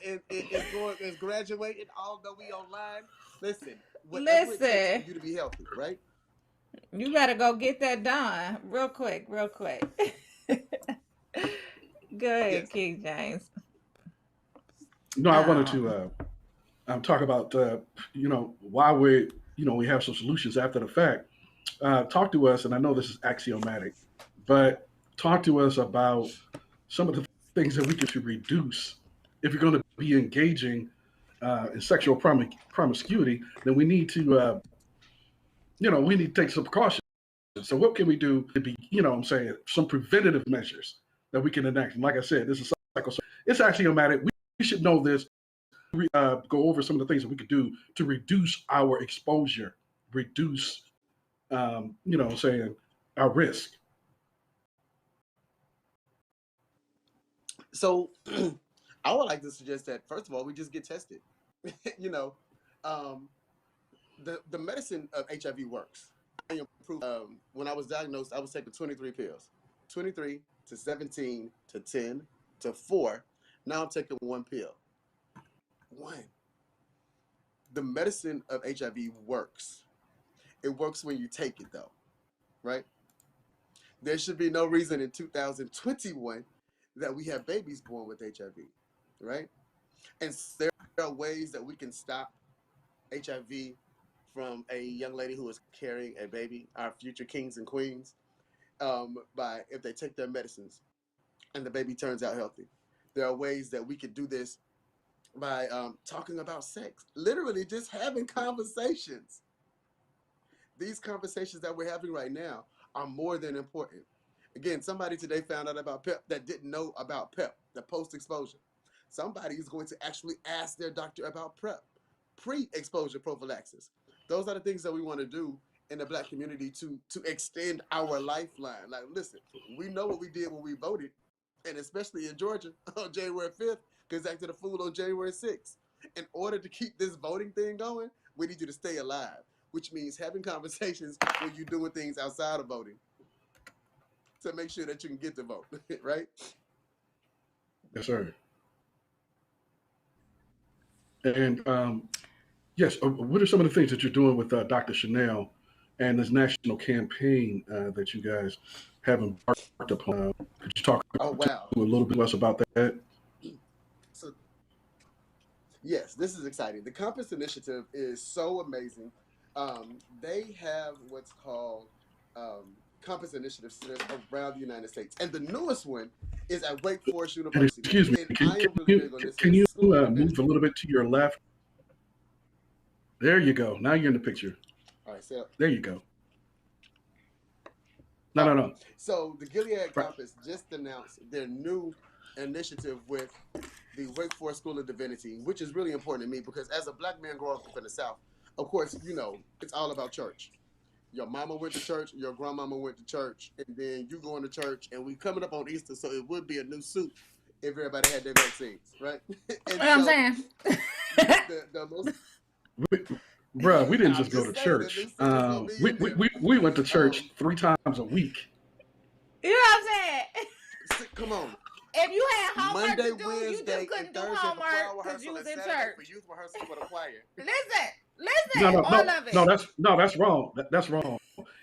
is graduating, although we online. Listen, whatever it takes for you to be healthy, right? You better go get that done real quick. Go ahead, yes. King James. No, I wanted Oh, to talk about why we have some solutions after the fact. Talk to us, and I know this is axiomatic, but talk to us about some of the things that we can to reduce if you're going to be engaging in sexual promiscuity. Then we need to we need to take some precautions. So what can we do to be, I'm saying, some preventative measures that we can enact? And like I said, this is cycle. It's axiomatic. We should know this. Go over some of the things that we could do to reduce our exposure, reduce, our risk. So I would like to suggest that first of all, we just get tested. you know, um, the medicine of HIV works. When I was diagnosed, I was taking 23 pills, 23 to 17 to 10 to 4. Now I'm taking one pill. One. The medicine of HIV works. It works when you take it, though, right? There should be no reason in 2021 that we have babies born with HIV, right? And there are ways that we can stop HIV from a young lady who is carrying a baby, our future kings and queens, by if they take their medicines and the baby turns out healthy. There are ways that we could do this by talking about sex, literally just having conversations. These conversations that we're having right now are more than important. Again, somebody today found out about PEP that didn't know about PEP, the post-exposure. Somebody is going to actually ask their doctor about PrEP, pre-exposure prophylaxis. Those are the things that we want to do in the Black community to extend our lifeline. Like, listen, we know what we did when we voted, and especially in Georgia on January 5th, because acted a fool on January 6th. In order to keep this voting thing going, we need you to stay alive, which means having conversations when you're doing things outside of voting to make sure that you can get to vote, right? Yes, sir. And yes, what are some of the things that you're doing with Dr. Chanel and this national campaign that you guys have embarked upon? Could you talk Oh, wow. a little bit less about that? So, yes, this is exciting. The Compass Initiative is so amazing. They have what's called Compass Initiative centers around the United States. And the newest one is at Wake Forest And University. excuse me, And I am really big on this. can you School of move Divinity. a little bit to your left? There you go. Now you're in the picture. All right, so There you go. No. So the Gilead Right. Compass just announced their new initiative with the Wake Forest School of Divinity, which is really important to me because as a Black man growing up in the South, of course, it's all about church. Your mama went to church, your grandmama went to church, and then you going to church, and we coming up on Easter, so it would be a new suit if everybody had their vaccines, right? And what I'm so saying. the most Bruh, we didn't I'm just go to just saying, the church. new suit is gonna be We, in we, there. we, we went to church 3 times a week. You know what I'm saying? Come on. If you had homework Monday, to do, you Wednesday, just and couldn't do Thursday for choir homework because you rehearsal, was and in Saturday church. for youth rehearsal for the choir. Listen, all of it. That's wrong. That's wrong.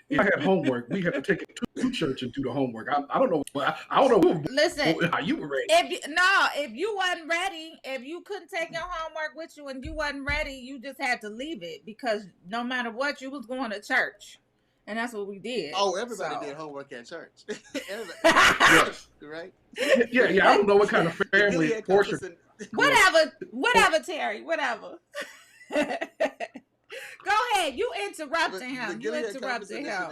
If I had homework, we had to take it to church and do the homework. I don't know. I don't know Listen, how you were raised. if you wasn't ready, if you couldn't take your homework with you and you wasn't ready, you just had to leave it because no matter what, you was going to church, and that's what we did. Oh, everybody So. did homework at church. Everybody, Yes. right? Yeah. I don't know what kind of family Gilead portion. Compass Whatever, Terry, whatever. Go ahead. You interrupting him. You Gilead Compass interrupting him.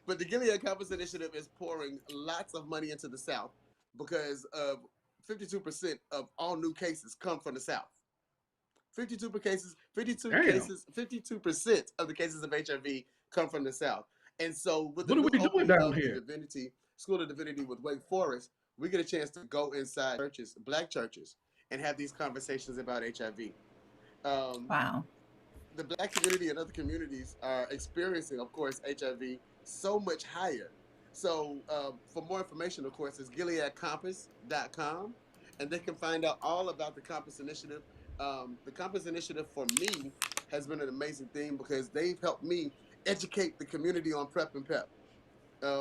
But the Gilead Compass Initiative is pouring lots of money into the South because of 52% of all new cases come from the South. 52% of the cases of HIV come from the South. And so with the What are new we doing opening down of here? the Divinity, School of Divinity with Wake Forest, we get a chance to go inside churches, Black churches, and have these conversations about HIV. Wow. The Black community and other communities are experiencing, of course, HIV so much higher. So for more information, of course, it's GileadCompass.com, and they can find out all about the Compass Initiative. The Compass Initiative, for me, has been an amazing thing because they've helped me educate the community on PrEP and PEP.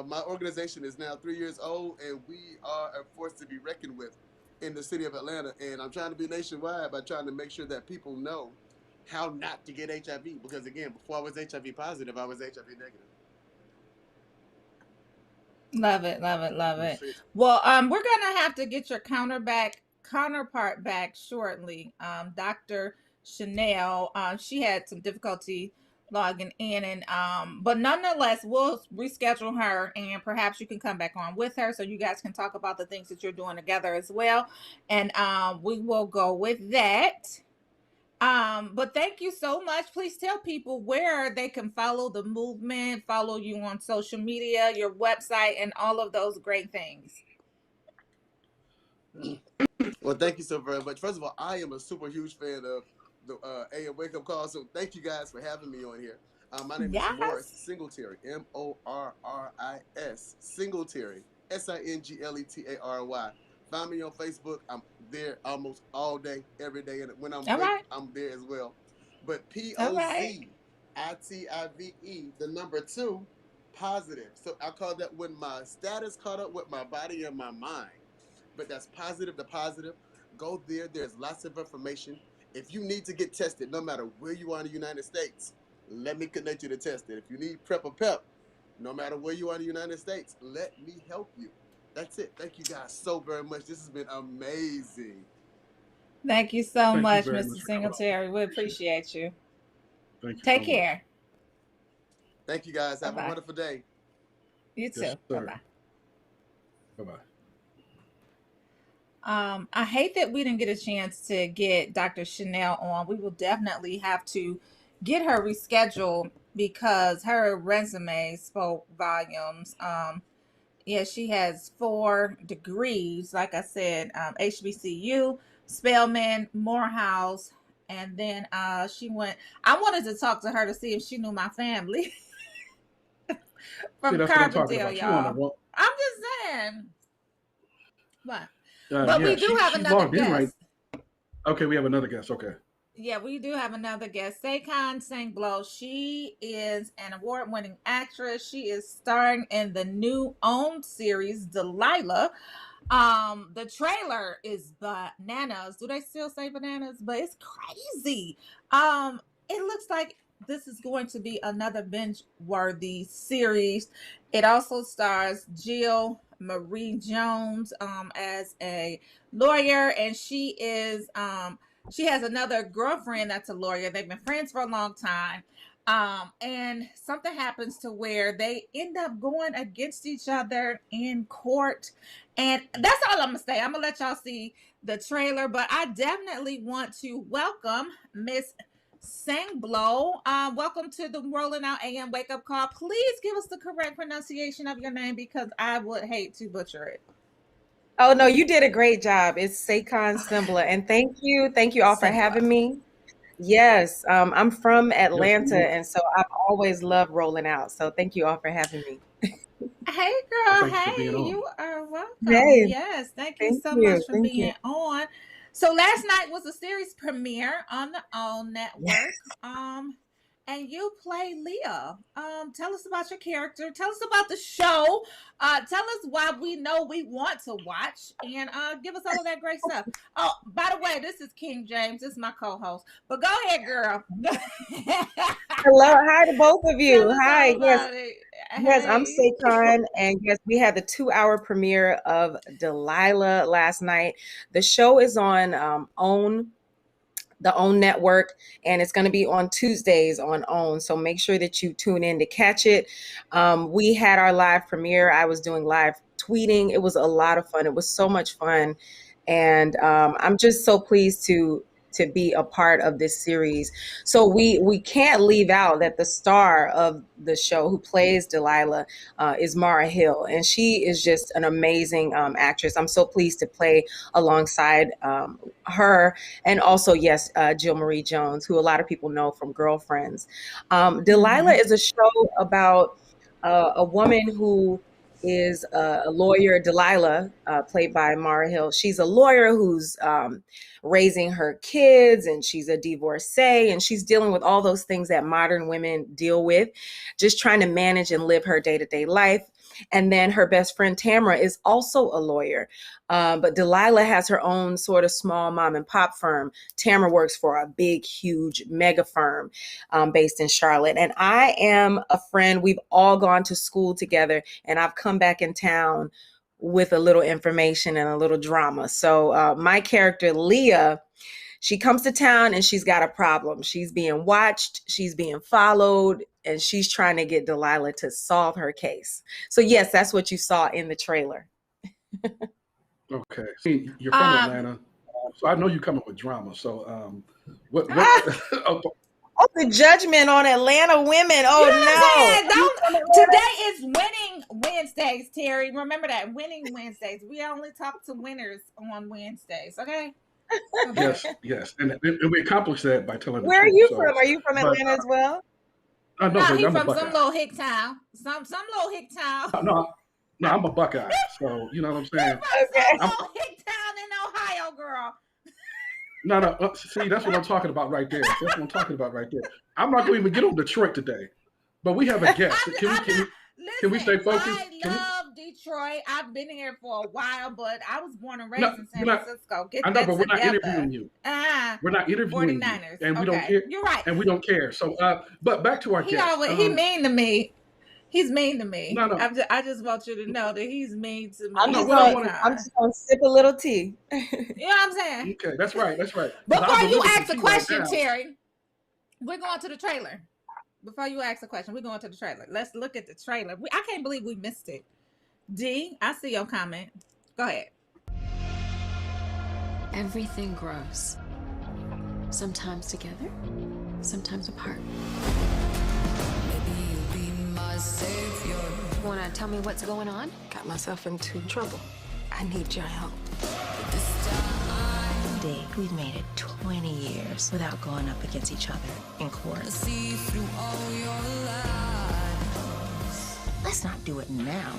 My organization is now 3 years old, and we are a force to be reckoned with in the city of Atlanta, and I'm trying to be nationwide by trying to make sure that people know how not to get HIV. Because again, before I was HIV positive, I was HIV negative. Love it, love it, love it. Well, we're gonna have to get your counterpart back shortly. Dr. Chanel, she had some difficulty logging in, and but nonetheless, we'll reschedule her, and perhaps you can come back on with her so you guys can talk about the things that you're doing together as well. And we will go with that. But thank you so much. Please tell people where they can follow the movement, follow you on social media, your website, and all of those great things. Well, thank you so very much. First of all, I am a super huge fan of the AM Wake Up Call, so thank you guys for having me on here. My name is Morris Singletary, Morris Singletary, Singletary. Find me on Facebook. I'm there almost all day, every day, and when I'm awake, I'm there as well. But POZITIVE, the number 2, positive. So I call that when my status caught up with my body and my mind. But that's positive to positive. Go there. There's lots of information. If you need to get tested, no matter where you are in the United States, let me connect you to test it. If you need PrEP or PEP, no matter where you are in the United States, let me help you. That's it. Thank you guys so very much. This has been amazing. Thank you so much, Mr. Singletary. We appreciate you. Thank you. Take care. Thank you guys. Have a wonderful day. You too. Yes, bye-bye. Bye-bye. I hate that we didn't get a chance to get Dr. Chanel on. We will definitely have to get her rescheduled because her resume spoke volumes. Yeah, she has 4 degrees, like I said, HBCU, Spelman, Morehouse, and then she went. I wanted to talk to her to see if she knew my family from Carbondale, y'all. I'm just saying. But we do have another guest. Right. Okay, we have another guest. Okay. Yeah, we do have another guest. Seikhan Sangblow. She is an award-winning actress. She is starring in the new OWN series, Delilah. The trailer is bananas. Do they still say bananas? But it's crazy. It looks like this is going to be another binge-worthy series. It also stars Jill Marie Jones as a lawyer, and she is she has another girlfriend that's a lawyer. They've been friends for a long time. And something happens to where they end up going against each other in court. And that's all I'm going to say. I'm going to let y'all see the trailer, but I definitely want to welcome Miss Sangblow. Welcome to the Rolling Out AM Wake Up Call. Please give us the correct pronunciation of your name because I would hate to butcher it. Oh, no, you did a great job. It's Seikhan Sangblow. And thank you all for having me. Yes, I'm from Atlanta, and so I've always loved Rolling Out. So thank you all for having me. Hey, girl. Hey, you are welcome. Hey. Yes, thank you so much for being on. So last night was a series premiere on the OWN network. And you play Leah. Tell us about your character. Tell us about the show. Tell us why we know we want to watch, and give us all of that great stuff. Oh, by the way, this is King James. This is my co-host. But go ahead, girl. Hello, hi to both of you. Hi, yes, I'm Seikhan, and yes, we had the 2-hour premiere of Delilah last night. The show is on OWN. The OWN network, and it's going to be on Tuesdays on OWN. So make sure that you tune in to catch it. We had our live premiere. I was doing live tweeting. It was a lot of fun. It was so much fun. And I'm just so pleased to be a part of this series. So we can't leave out that the star of the show who plays Delilah is Mara Hill, and she is just an amazing actress. I'm so pleased to play alongside her, and also, yes, Jill Marie Jones, who a lot of people know from Girlfriends. Delilah is a show about a woman who is a lawyer, Delilah, played by Mara Hill. She's a lawyer who's raising her kids, and she's a divorcee, and she's dealing with all those things that modern women deal with, just trying to manage and live her day-to-day life. And then her best friend Tamara is also a lawyer. But Delilah has her own sort of small mom and pop firm. Tamara works for a big, huge mega firm based in Charlotte. And I am a friend. We've all gone to school together, and I've come back in town with a little information and a little drama. So my character, Leah, she comes to town and she's got a problem. She's being watched, she's being followed, and she's trying to get Delilah to solve her case. So yes, that's what you saw in the trailer. Okay. See, you're from Atlanta, so I know you're coming with drama. So what Oh, the judgment on Atlanta women. Oh, no. Today is Winning Wednesdays, Terry. Remember that. Winning Wednesdays. We only talk to winners on Wednesdays, okay? Yes. And we accomplished that by telling Where the truth. Are you from? Are you from Atlanta as well? No, he's from some little hick town. Some little hick town. No, I'm a Buckeye. So, you know what I'm saying? Some little hick town in Ohio, girl. No. See, that's what I'm talking about right there. I'm not going to even get on Detroit today, but we have a guest. Can we stay focused? I love Detroit. I've been here for a while, but I was born and raised in San Francisco. I know, but we're not interviewing you. We're not interviewing 49ers. You, and we don't care. You're right. And we don't care. So, but back to our guest. He mean to me. He's mean to me. No. I just want you to know that he's mean to me. I'm just going to sip a little tea. You know what I'm saying? Okay, that's right. Before you ask a question, Terry, we're going to the trailer. Before you ask a question, we're going to the trailer. Let's look at the trailer. I can't believe we missed it. D, I see your comment. Go ahead. Everything grows. Sometimes together, sometimes apart. Savior. Wanna tell me what's going on? Got myself into trouble. I need your help. Dig, we've made it 20 years without going up against each other in court. See through all your lies. Let's not do it now.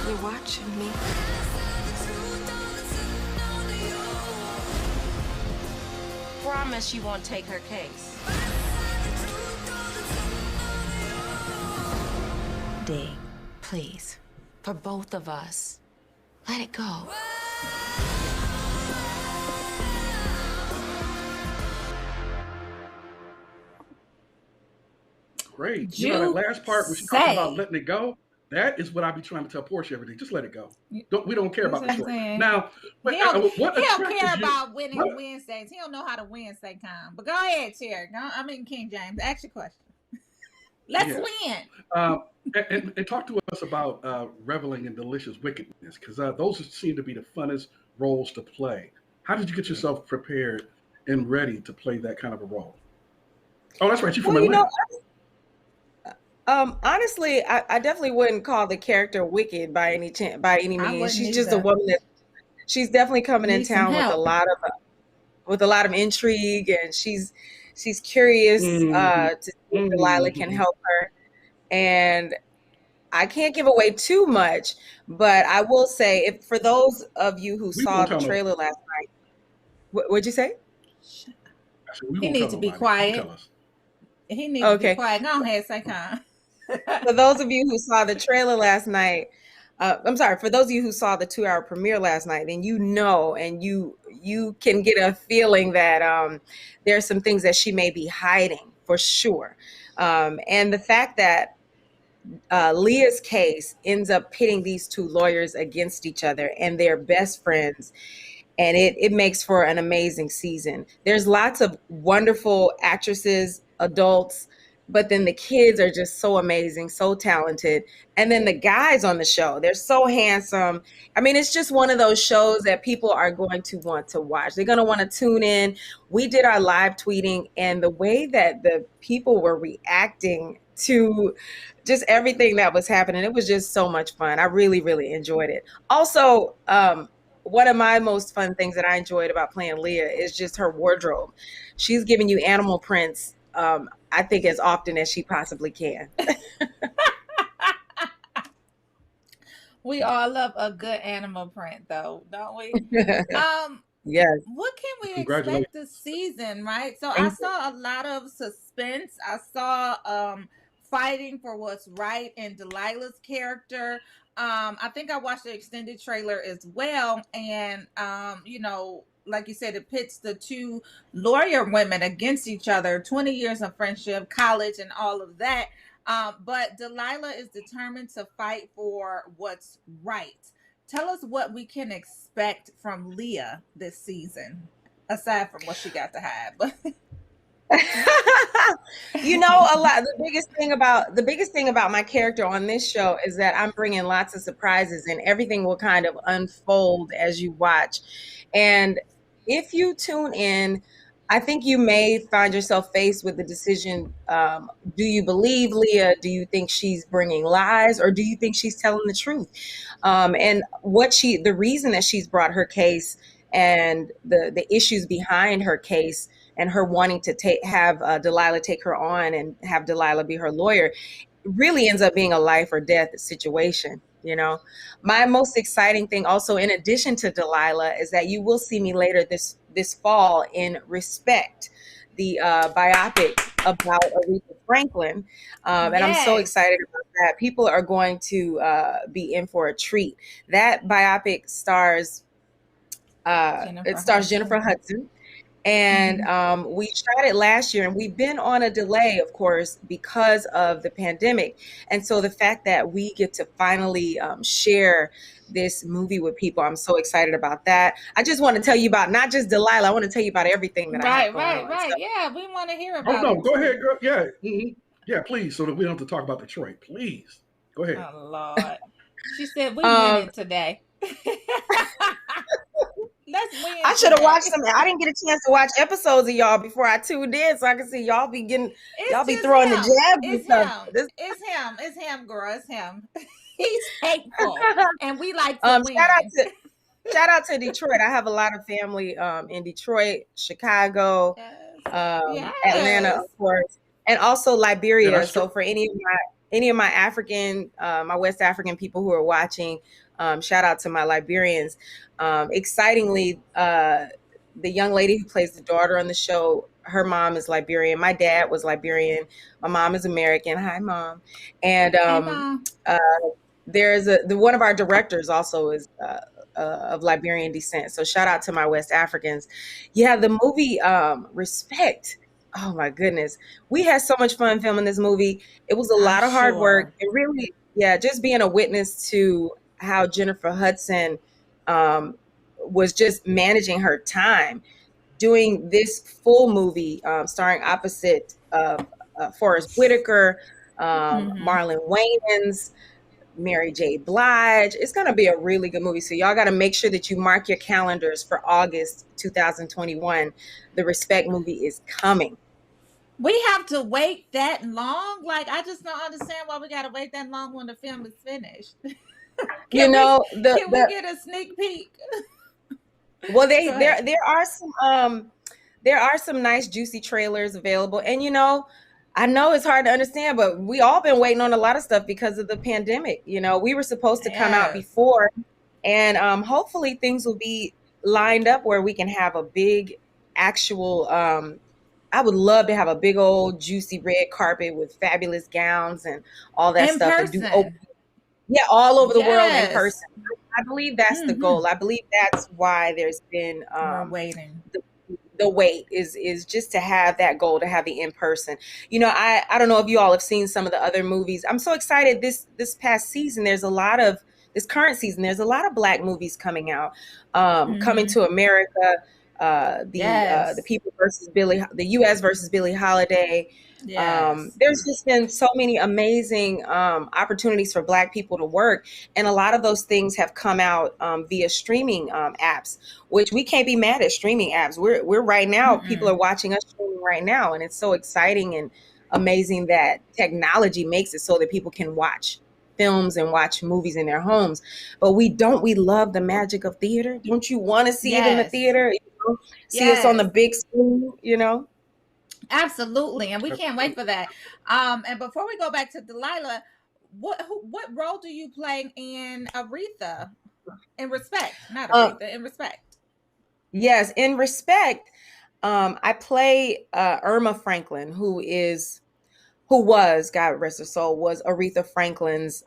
You're watching me. Promise you won't take her case. Dig, please. For both of us, let it go. Great. You know that last part when she talks about letting it go? That is what I be trying to tell Portia every day. Just let it go. We don't care about the story. Now, he don't care about Winning Wednesdays. He don't know how to Wednesday come. But go ahead, Terry. King James. Ask your question. Let's win. And talk to us about reveling in delicious wickedness, because those seem to be the funnest roles to play. How did you get yourself prepared and ready to play that kind of a role? Oh, that's right. You're from Atlanta. Honestly, I definitely wouldn't call the character wicked by any means. She's just a woman that she's definitely coming in town with a lot of intrigue, and she's curious to see if Delilah can help her. And I can't give away too much, but I will say, for those of you who saw the trailer last night, what'd you say? He needs to be quiet. He needs to be quiet. Go ahead, Sakan. For those of you who saw the trailer last night, for those of you who saw the 2-hour premiere last night, then you know, and you can get a feeling that there's some things that she may be hiding for sure. And the fact that Leah's case ends up pitting these two lawyers against each other, and they're best friends, and it makes for an amazing season. There's lots of wonderful actresses, adults, but then the kids are just so amazing, so talented. And then the guys on the show, they're so handsome. I mean, it's just one of those shows that people are going to want to watch. They're going to want to tune in. We did our live tweeting, and the way that the people were reacting to just everything that was happening, it was just so much fun. I really, really enjoyed it. Also, one of my most fun things that I enjoyed about playing Leah is just her wardrobe. She's giving you animal prints, I think, as often as she possibly can. We all love a good animal print, though, don't we? Yes. What can we expect this season, right? So I saw a lot of suspense. I saw fighting for what's right in Delilah's character. I think I watched the extended trailer as well, and you know, like you said, it pits the two lawyer women against each other, 20 years of friendship, college, and all of that. But Delilah is determined to fight for what's right. Tell us what we can expect from Leah this season, aside from what she got to have. You know, the biggest thing about my character on this show is that I'm bringing lots of surprises, and everything will kind of unfold as you watch. And if you tune in, I think you may find yourself faced with the decision, do you believe Leah? Do you think she's bringing lies, or do you think she's telling the truth? And the reason that she's brought her case, and the issues behind her case, and her wanting to have Delilah take her on and have Delilah be her lawyer, really ends up being a life or death situation. You know, my most exciting thing also, in addition to Delilah, is that you will see me later this fall in Respect, the biopic about Aretha Franklin. And I'm so excited about that. People are going to be in for a treat. That biopic stars Jennifer Hudson. And we shot it last year, and we've been on a delay, of course, because of the pandemic. And so the fact that we get to finally share this movie with people, I'm so excited about that. I just want to tell you about not just Delilah. I want to tell you about everything that I have going on. Right. So, yeah, we want to hear about it. Oh, no, go ahead, girl. Yeah. Yeah, please, so that we don't have to talk about Detroit. Please. Go ahead. Oh, Lord. She said we winning today. Let's win. I should have watched them. I didn't get a chance to watch episodes of y'all before I tuned in, so I can see y'all be throwing the jabs and stuff. It's him, girl. It's him. He's hateful, and we like to win. Shout out to Detroit. I have a lot of family in Detroit, Chicago, Atlanta, of course, and also Liberia. Yeah, so for any of my African, my West African people who are watching, shout out to my Liberians. Excitingly, the young lady who plays the daughter on the show, her mom is Liberian. My dad was Liberian. My mom is American. Hi, Mom. And there's one of our directors also is of Liberian descent. So shout out to my West Africans. Yeah, the movie Respect. Oh my goodness. We had so much fun filming this movie. It was a lot of hard work. It really, just being a witness to how Jennifer Hudson was just managing her time, doing this full movie, starring opposite Forrest Whitaker, Marlon Wayans, Mary J. Blige. It's going to be a really good movie. So y'all got to make sure that you mark your calendars for August 2021. The Respect movie is coming. We have to wait that long? Like, I just don't understand why we got to wait that long when the film is finished. Can we get a sneak peek? Well, there are some nice juicy trailers available, and I know it's hard to understand, but we all been waiting on a lot of stuff because of the pandemic. We were supposed to come out before, and hopefully things will be lined up where we can have a big actual. I would love to have a big old juicy red carpet with fabulous gowns and all that stuff. And all over the world in person. I believe that's the goal. I believe that's why there's been waiting. The wait is just to have that goal, to have the in person. I don't know if you all have seen some of the other movies. I'm so excited this past season. This current season, there's a lot of Black movies coming out, Coming to America, the People versus the U.S. versus Billie Holiday. There's just been so many amazing opportunities for Black people to work, and a lot of those things have come out via streaming apps, which we can't be mad at streaming apps. We're right now, people are watching us streaming right now, and it's so exciting and amazing that technology makes it so that people can watch films and watch movies in their homes. But we love the magic of theater. Don't you want to see it in the theater? See us on the big screen, Absolutely, and we can't wait for that. And before we go back to Delilah, what role do you play in Aretha? In Respect, not Aretha. In Respect. Yes, in Respect, I play Irma Franklin, who is who was, God rest her soul, was Aretha Franklin's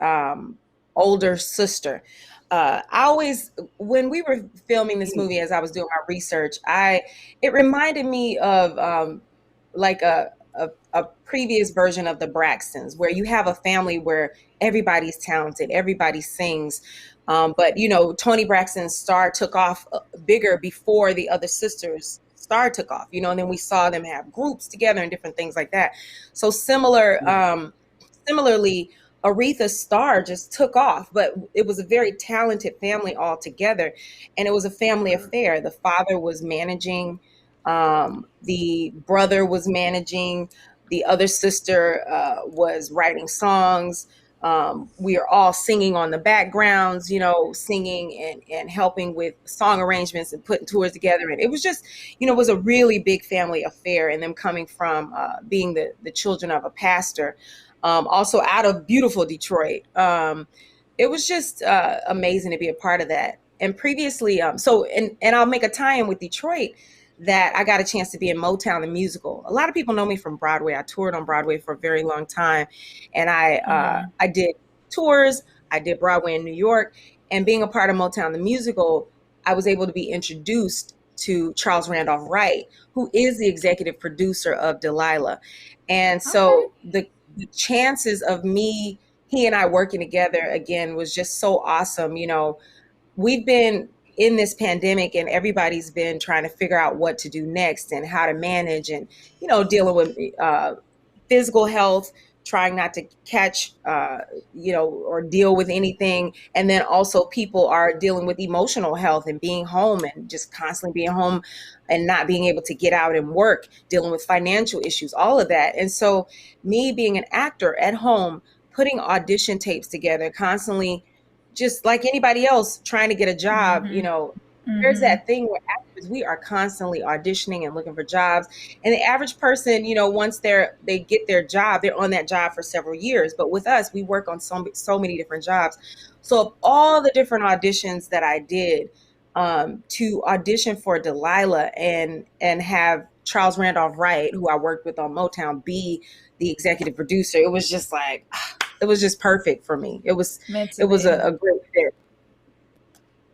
older sister. I always, when we were filming this movie, as I was doing my research, it reminded me of like a previous version of the Braxtons, where you have a family where everybody's talented, everybody sings. But you know, Toni Braxton's star took off bigger before the other sisters' star took off, you know, and then we saw them have groups together and different things like that. So similarly, Aretha's star just took off, but it was a very talented family all together, and it was a family affair. The father was managing, the brother was managing, the other sister was writing songs. We are all singing on the backgrounds, you know, singing and helping with song arrangements and putting tours together. And it was just, you know, it was a really big family affair. And them coming from being the children of a pastor, also out of beautiful Detroit. It was just amazing to be a part of that. And previously, and I'll make a tie-in with Detroit, that I got a chance to be in Motown the musical. A lot of people know me from Broadway. I toured on Broadway for a very long time, and I did tours. I did Broadway in New York, and being a part of Motown the musical, I was able to be introduced to Charles Randolph Wright, who is the executive producer of Delilah. And so the chances of he and I working together again was just so awesome. You know, we've been in this pandemic and everybody's been trying to figure out what to do next and how to manage, and, you know, dealing with physical health, trying not to catch, or deal with anything. And then also people are dealing with emotional health and being home and just constantly being home and not being able to get out and work, dealing with financial issues, all of that. And so me being an actor at home, putting audition tapes together, constantly, just like anybody else trying to get a job, you know, there's that thing where actors, we are constantly auditioning and looking for jobs. And the average person, you know, once they get their job, they're on that job for several years. But with us, we work on so many different jobs. So of all the different auditions that I did, to audition for Delilah and have Charles Randolph Wright, who I worked with on Motown, be the executive producer, it was just like, it was just perfect for me. It was a great fit.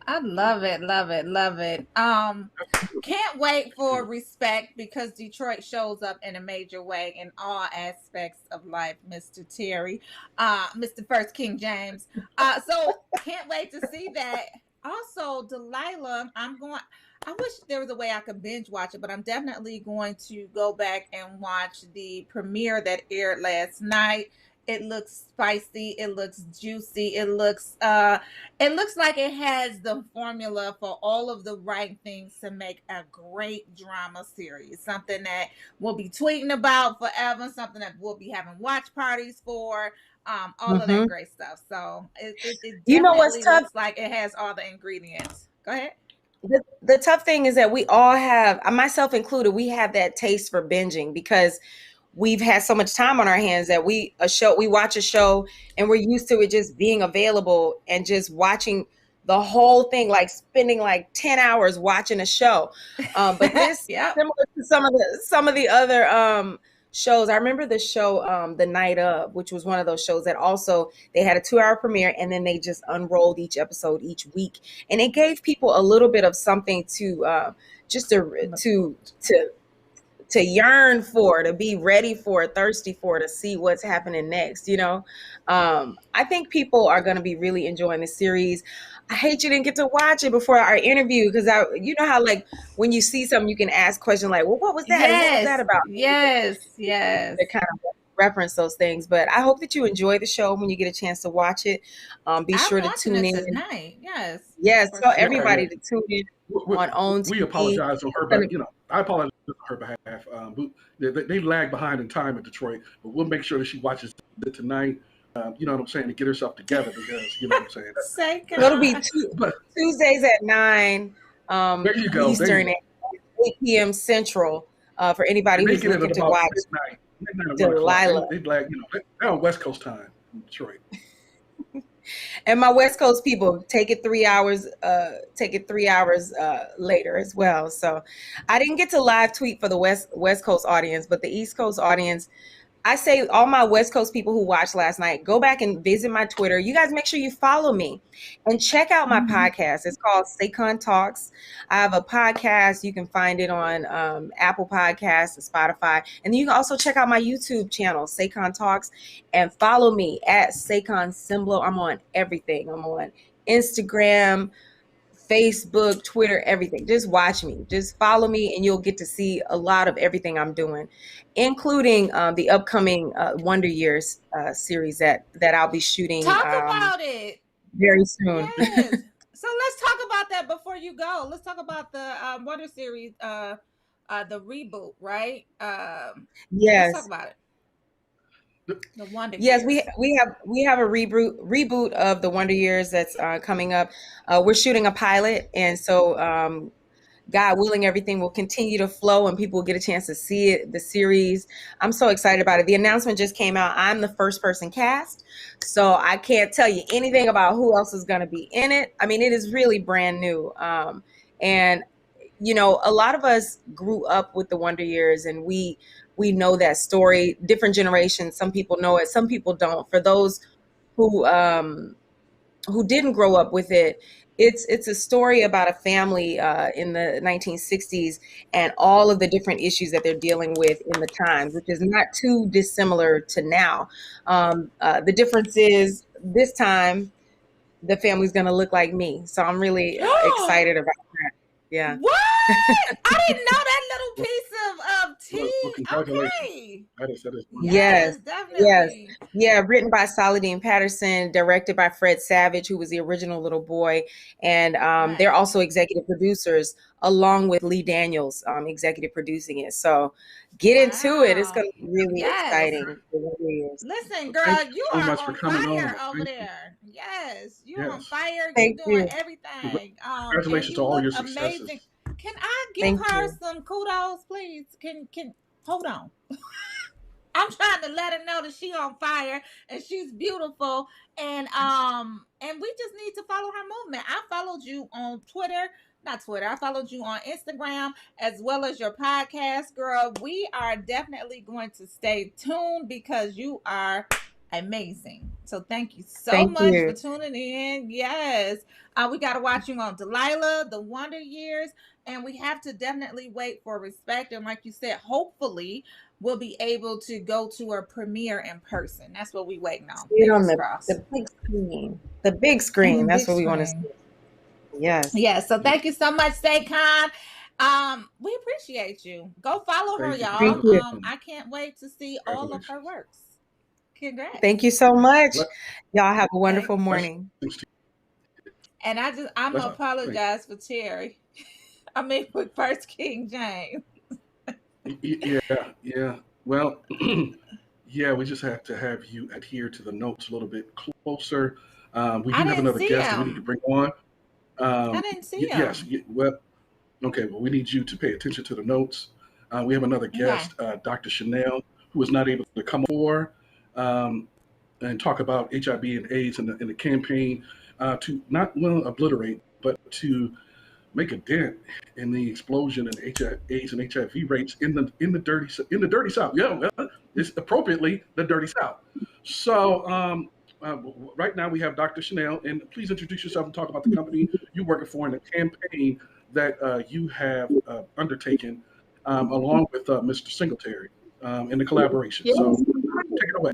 I love it, love it, love it. Can't wait for Respect, because Detroit shows up in a major way in all aspects of life, Mr. Terry, Mr. First King James. So can't wait to see that. Also, Delilah, I wish there was a way I could binge watch it, but I'm definitely going to go back and watch the premiere that aired last night. It looks spicy. It looks juicy. It looks like it has the formula for all of the right things to make a great drama series. Something that we'll be tweeting about forever. Something that we'll be having watch parties for. All of that great stuff. So it definitely, you know, what's tough? Looks like it has all the ingredients. Go ahead. The tough thing is that we all have, myself included, we have that taste for binging, because we've had so much time on our hands that we watch a show and we're used to it just being available and just watching the whole thing, like spending like 10 hours watching a show. But this similar to some of the other shows. I remember the show The Night Of, which was one of those shows that also, they had a 2-hour premiere and then they just unrolled each episode each week, and it gave people a little bit of something to to yearn for, to be ready for, thirsty for, to see what's happening next, you know? I think people are going to be really enjoying this series. I hate you didn't get to watch it before our interview, because you know how, like, when you see something, you can ask questions like, well, what was that? Yes. What was that about? Yes. To kind of reference those things. But I hope that you enjoy the show when you get a chance to watch it. Be sure to tune in tonight. Yes. Tell everybody to tune in on OWN TV. We apologize on her behalf. You know, I apologize on her behalf. They lag behind in time in Detroit, but we'll make sure that she watches it tonight. You know what I'm saying, to get herself together, because you know what I'm saying. It'll be Tuesdays at 9 there you go. Eastern, at 8 p.m. Central, for anybody who's looking to watch Delilah. They lag, you know, they're on West Coast time in Detroit. And my West Coast people, take it 3 hours. Later as well. So I didn't get to live tweet for the West Coast audience, but the East Coast audience, I say all my West Coast people who watched last night, go back and visit my Twitter. You guys make sure you follow me and check out my podcast. It's called Saycon Talks. I have a podcast. You can find it on Apple Podcasts and Spotify. And you can also check out my YouTube channel, Saycon Talks, and follow me at Saycon Symbolo. I'm on everything. I'm on Instagram, Facebook, Twitter, everything. Just watch me. Just follow me and you'll get to see a lot of everything I'm doing, including the upcoming Wonder Years series that I'll be shooting. Talk about it. Very soon. Yes. So let's talk about that before you go. Let's talk about the Wonder series, the reboot, right? Yes. Let's talk about it. The Wonder Yes, Years. we have a reboot of the Wonder Years that's coming up. We're shooting a pilot, and so God willing, everything will continue to flow and people will get a chance to see it, the series. I'm so excited about it. The announcement just came out. I'm the first person cast, so I can't tell you anything about who else is going to be in it. I mean, it is really brand new. And, you know, a lot of us grew up with the Wonder Years and we know that story. Different generations, some people know it, some people don't. For those who didn't grow up with it, it's a story about a family in the 1960s and all of the different issues that they're dealing with in the times, which is not too dissimilar to now. The difference is this time the family's going to look like me. So I'm really excited about that. Yeah. What? I didn't know that little piece of tea. Well, congratulations. Okay. That is Yes, definitely. yes. Yeah, written by Saladin Patterson, directed by Fred Savage, who was the original little boy. And they're also executive producers, along with Lee Daniels, executive producing it. So get into it. It's going to be really exciting. Listen, girl, you so are much on for coming fire on. over Thank you. there. Yes, you're on Yes. fire. Thank You're doing you. everything. Congratulations to all your successes. amazing. Can I give Thank her you. some kudos, please? Can hold on. I'm trying to let her know that she on fire and she's beautiful, and we just need to follow her movement. I followed you on I followed you on Instagram as well as your podcast, girl. We are definitely going to stay tuned because you are amazing. So thank you so Thank much you. for tuning in. Yes. We got to watch you on Delilah, the Wonder Years, and we have to definitely wait for Respect. And like you said, hopefully we'll be able to go to a premiere in person. That's what we waiting on. See it on Fingers crossed. the big screen. The big screen. That's what we want to see. Yes. Yes. So thank you so much, Saycon. We appreciate you. Go follow her, Thank you. y'all. Thank you. I can't wait to see all of her works. Congrats. Thank you so much. Y'all have a wonderful morning. And I'm gonna apologize for Terry. I mean, with First King James. Yeah. Well, yeah, we just have to have you adhere to the notes a little bit closer. We do have another guest that we need to bring on. I didn't see him. Yes. Well, okay. Well, we need you to pay attention to the notes. We have another guest, Dr. Chanel, who was not able to come forward and talk about HIV and AIDS in the campaign to not obliterate, but to make a dent in the explosion in AIDS and HIV rates in the dirty South. Yeah, it's appropriately the dirty South. So right now we have Dr. Chanel, and please introduce yourself and talk about the company you're working for and the campaign that you have undertaken along with Mr. Singletary in the collaboration. Yes. So take it away.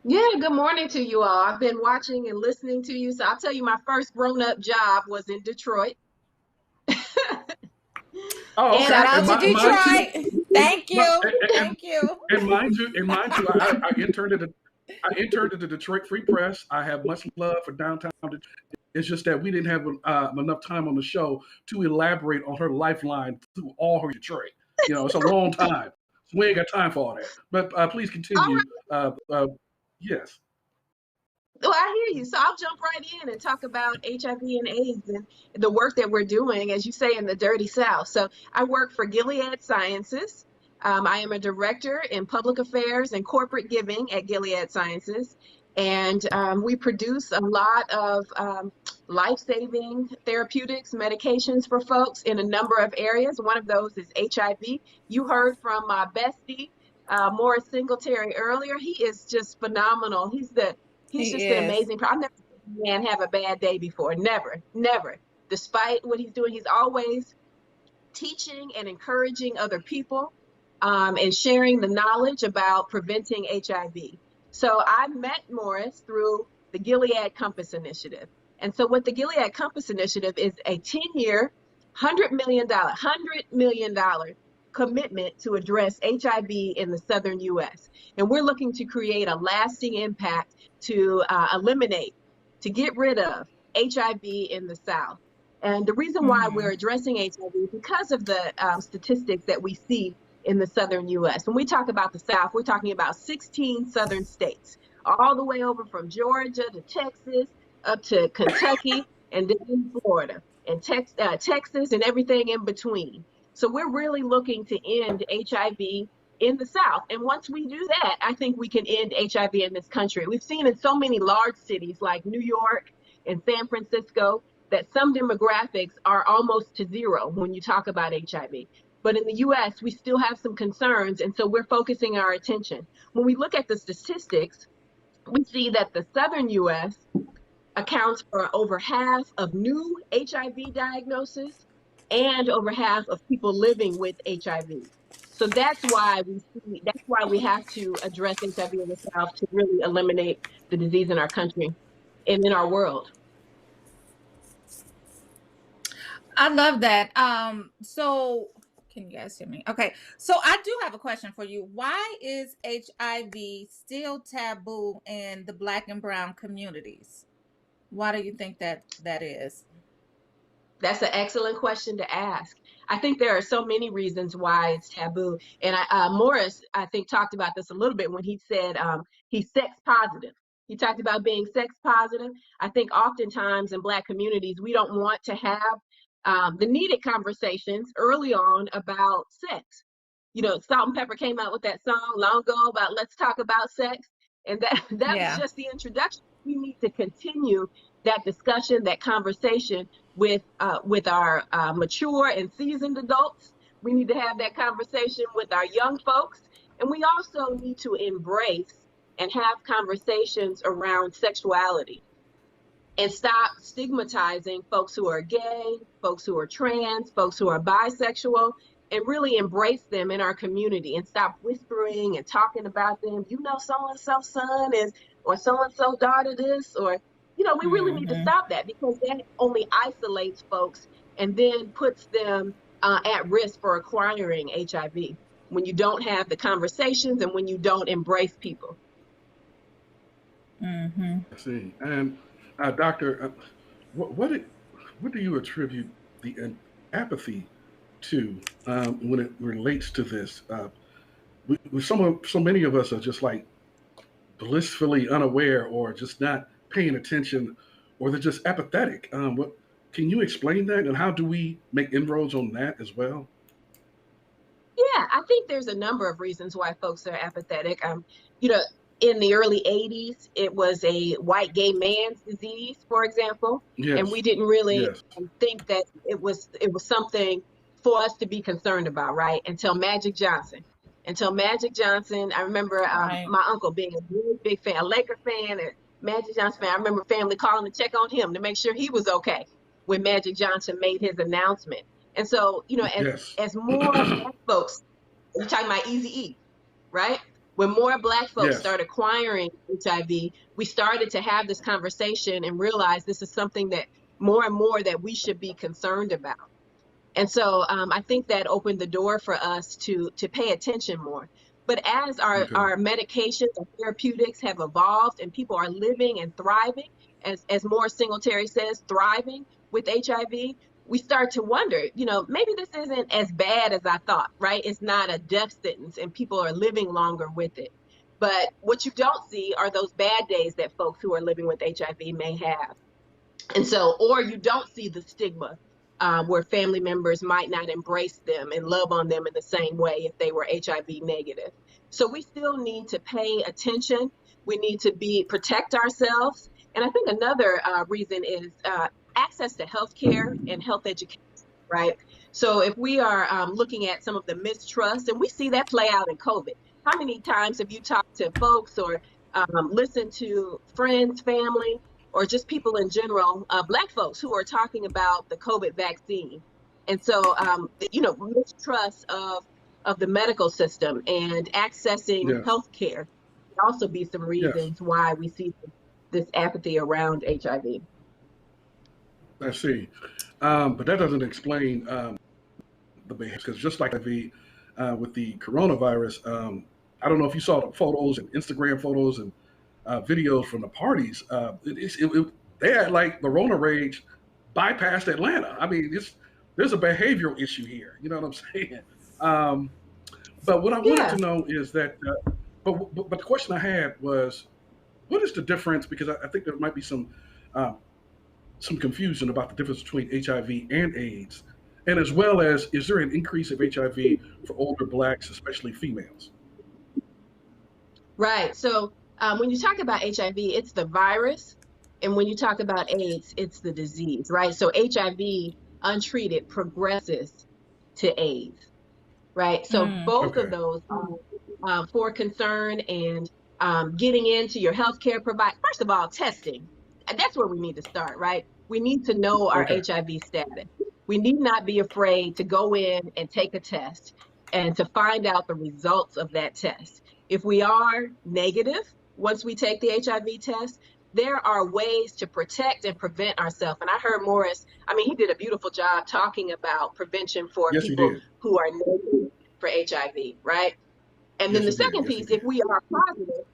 Yeah, good morning to you all. I've been watching and listening to you. So I'll tell you, my first grown-up job was in Detroit. Oh, okay. Shout out to Detroit. Thank you. Thank you. And mine too. I interned at the Detroit Free Press. I have much love for downtown Detroit. It's just that we didn't have enough time on the show to elaborate on her lifeline through all her Detroit. You know, it's a long time. So we ain't got time for all that. But please continue. Yes. Well, I hear you. So I'll jump right in and talk about HIV and AIDS and the work that we're doing, as you say, in the dirty South. So I work for Gilead Sciences. I am a director in public affairs and corporate giving at Gilead Sciences. And we produce a lot of life-saving therapeutics, medications for folks in a number of areas. One of those is HIV. You heard from my bestie, Morris Singletary earlier. He is just phenomenal. He's just an amazing. I've never seen a man have a bad day before. Never, never. Despite what he's doing, he's always teaching and encouraging other people and sharing the knowledge about preventing HIV. So I met Morris through the Gilead Compass Initiative. And so what the Gilead Compass Initiative is a 10-year, $100 million commitment to address HIV in the Southern U.S. And we're looking to create a lasting impact to eliminate, to get rid of HIV in the South. And the reason why we're addressing HIV is because of the statistics that we see in the Southern U.S. When we talk about the South, we're talking about 16 Southern states, all the way over from Georgia to Texas, up to Kentucky, and then Florida, and Texas, and everything in between. So we're really looking to end HIV in the South. And once we do that, I think we can end HIV in this country. We've seen in so many large cities like New York and San Francisco that some demographics are almost to zero when you talk about HIV. But in the US, we still have some concerns, and so we're focusing our attention. When we look at the statistics, we see that the Southern US accounts for over half of new HIV diagnoses and over half of people living with HIV. So that's why we have to address HIV in the South to really eliminate the disease in our country and in our world. I love that. So can you guys hear me? Okay. So I do have a question for you. Why is HIV still taboo in the Black and Brown communities? Why do you think that is? That's an excellent question to ask. I think there are so many reasons why it's taboo. And Morris, I think, talked about this a little bit when he said he's sex positive. He talked about being sex positive. I think oftentimes in Black communities, we don't want to have the needed conversations early on about sex. You know, Salt and Pepper came out with that song long ago about let's talk about sex. And that was just the introduction. We need to continue that discussion, that conversation with our mature and seasoned adults. We need to have that conversation with our young folks. And we also need to embrace and have conversations around sexuality and stop stigmatizing folks who are gay, folks who are trans, folks who are bisexual, and really embrace them in our community and stop whispering and talking about them. You know, so-and-so son is, or so-and-so daughter this, or, you know, we really need to stop that, because that only isolates folks and then puts them at risk for acquiring HIV when you don't have the conversations and when you don't embrace people. I see. And Doctor, what do you attribute the apathy to when it relates to this? So many of us are just like blissfully unaware, or just not paying attention, or they're just apathetic. Can you explain that, and how do we make inroads on that as well? Yeah, I think there's a number of reasons why folks are apathetic. You know, in the early 80s, it was a white gay man's disease, for example, and we didn't really think that it was something for us to be concerned about, right? Until Magic Johnson, I remember my uncle being a really big fan, a Laker fan, and Magic Johnson fan. I remember family calling to check on him to make sure he was okay when Magic Johnson made his announcement. And so, you know, as more Black folks, you're talking about Eazy-E, right? When more Black folks started acquiring HIV, we started to have this conversation and realize this is something that more and more that we should be concerned about. And so I think that opened the door for us to pay attention more. But as our medications and therapeutics have evolved and people are living and thriving, as Morris Singletary says, thriving with HIV, we start to wonder, you know, maybe this isn't as bad as I thought, right? It's not a death sentence and people are living longer with it. But what you don't see are those bad days that folks who are living with HIV may have. And so, or you don't see the stigma where family members might not embrace them and love on them in the same way if they were HIV negative. So we still need to pay attention. We need to protect ourselves. And I think another reason is access to healthcare and health education, right? So if we are looking at some of the mistrust, and we see that play out in COVID, how many times have you talked to folks or listened to friends, family, or just people in general, Black folks who are talking about the COVID vaccine? And so, mistrust of the medical system and accessing health care can also be some reasons why we see this apathy around HIV. I see. But that doesn't explain the behavior, because just like with the coronavirus, I don't know if you saw the photos and Instagram photos and videos from the parties. They had like the Rona rage bypassed Atlanta. I mean, there's a behavioral issue here. You know what I'm saying? But what I wanted to know is that, but the question I had was, what is the difference? Because I think there might be some confusion about the difference between HIV and AIDS, and as well as, is there an increase of HIV for older Blacks, especially females? Right. So when you talk about HIV, it's the virus. And when you talk about AIDS, it's the disease, right? So HIV untreated progresses to AIDS, right? So both of those are for concern and getting into your healthcare provider. First of all, testing. That's where we need to start, right? We need to know our HIV status. We need not be afraid to go in and take a test and to find out the results of that test. If we are negative, once we take the HIV test, there are ways to protect and prevent ourselves. And I heard Morris, he did a beautiful job talking about prevention for people who are negative for HIV, right? And then the second piece, if we are positive,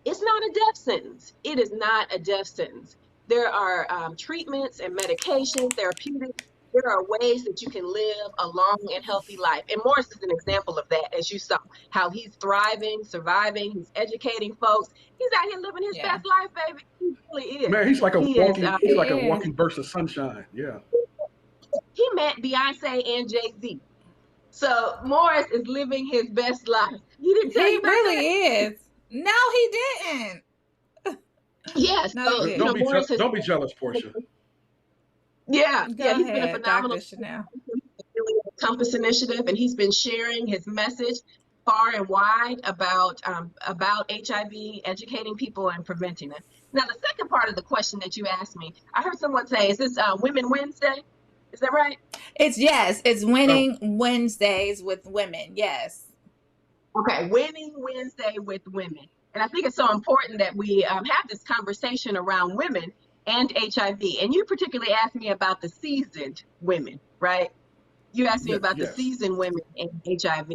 it's not a death sentence. It is not a death sentence. There are treatments and medications, therapeutics. There are ways that you can live a long and healthy life. And Morris is an example of that, as you saw, how he's thriving, surviving, he's educating folks. He's out here living his best life, baby. He really is. Man, he's like a walking burst of sunshine. Yeah. He met Beyonce and Jay-Z. So Morris is living his best life. He didn't tell you about really that? is. No, he didn't. Yes. No, so, don't be jealous, Portia. Yeah, Go he's been a ahead, phenomenal Dr. Chanel. Compass Initiative, and he's been sharing his message far and wide about HIV, educating people and preventing it. Now, the second part of the question that you asked me, I heard someone say, is this Women Wednesday? Is that right? It's Winning Wednesdays with women. Yes. Okay, Winning Wednesday with women. And I think it's so important that we have this conversation around women and HIV. And you particularly asked me about the seasoned women, right? You asked me about the seasoned women and HIV.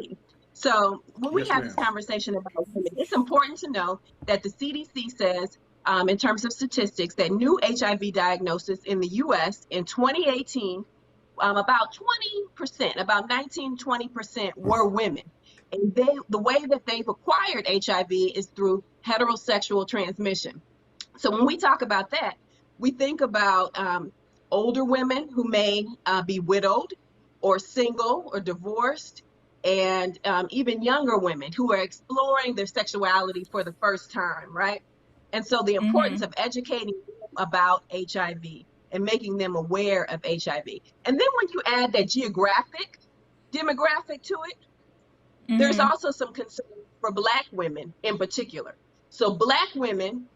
So when we have this conversation about women, it's important to know that the CDC says, in terms of statistics, that new HIV diagnosis in the U.S. in 2018, about 20%, about 19-20% were women. And the way that they've acquired HIV is through heterosexual transmission. So when we talk about that, we think about older women who may be widowed or single or divorced, and even younger women who are exploring their sexuality for the first time, right? And so the importance of educating them about HIV and making them aware of HIV. And then when you add that demographic to it, there's also some concern for Black women in particular. So Black women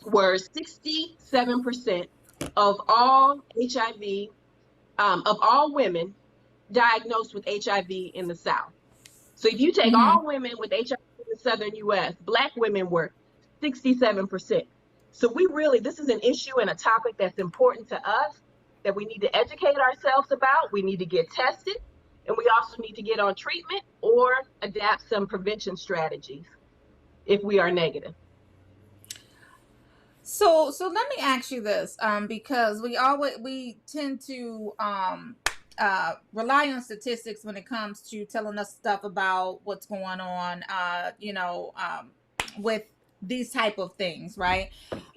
were 67% of all HIV, of all women diagnosed with HIV in the South. So if you take all women with HIV in the Southern U.S., Black women were 67%. So this is an issue and a topic that's important to us, that we need to educate ourselves about. We need to get tested, and we also need to get on treatment or adapt some prevention strategies if we are negative. So let me ask you this, because we tend to rely on statistics when it comes to telling us stuff about what's going on, with these type of things, right?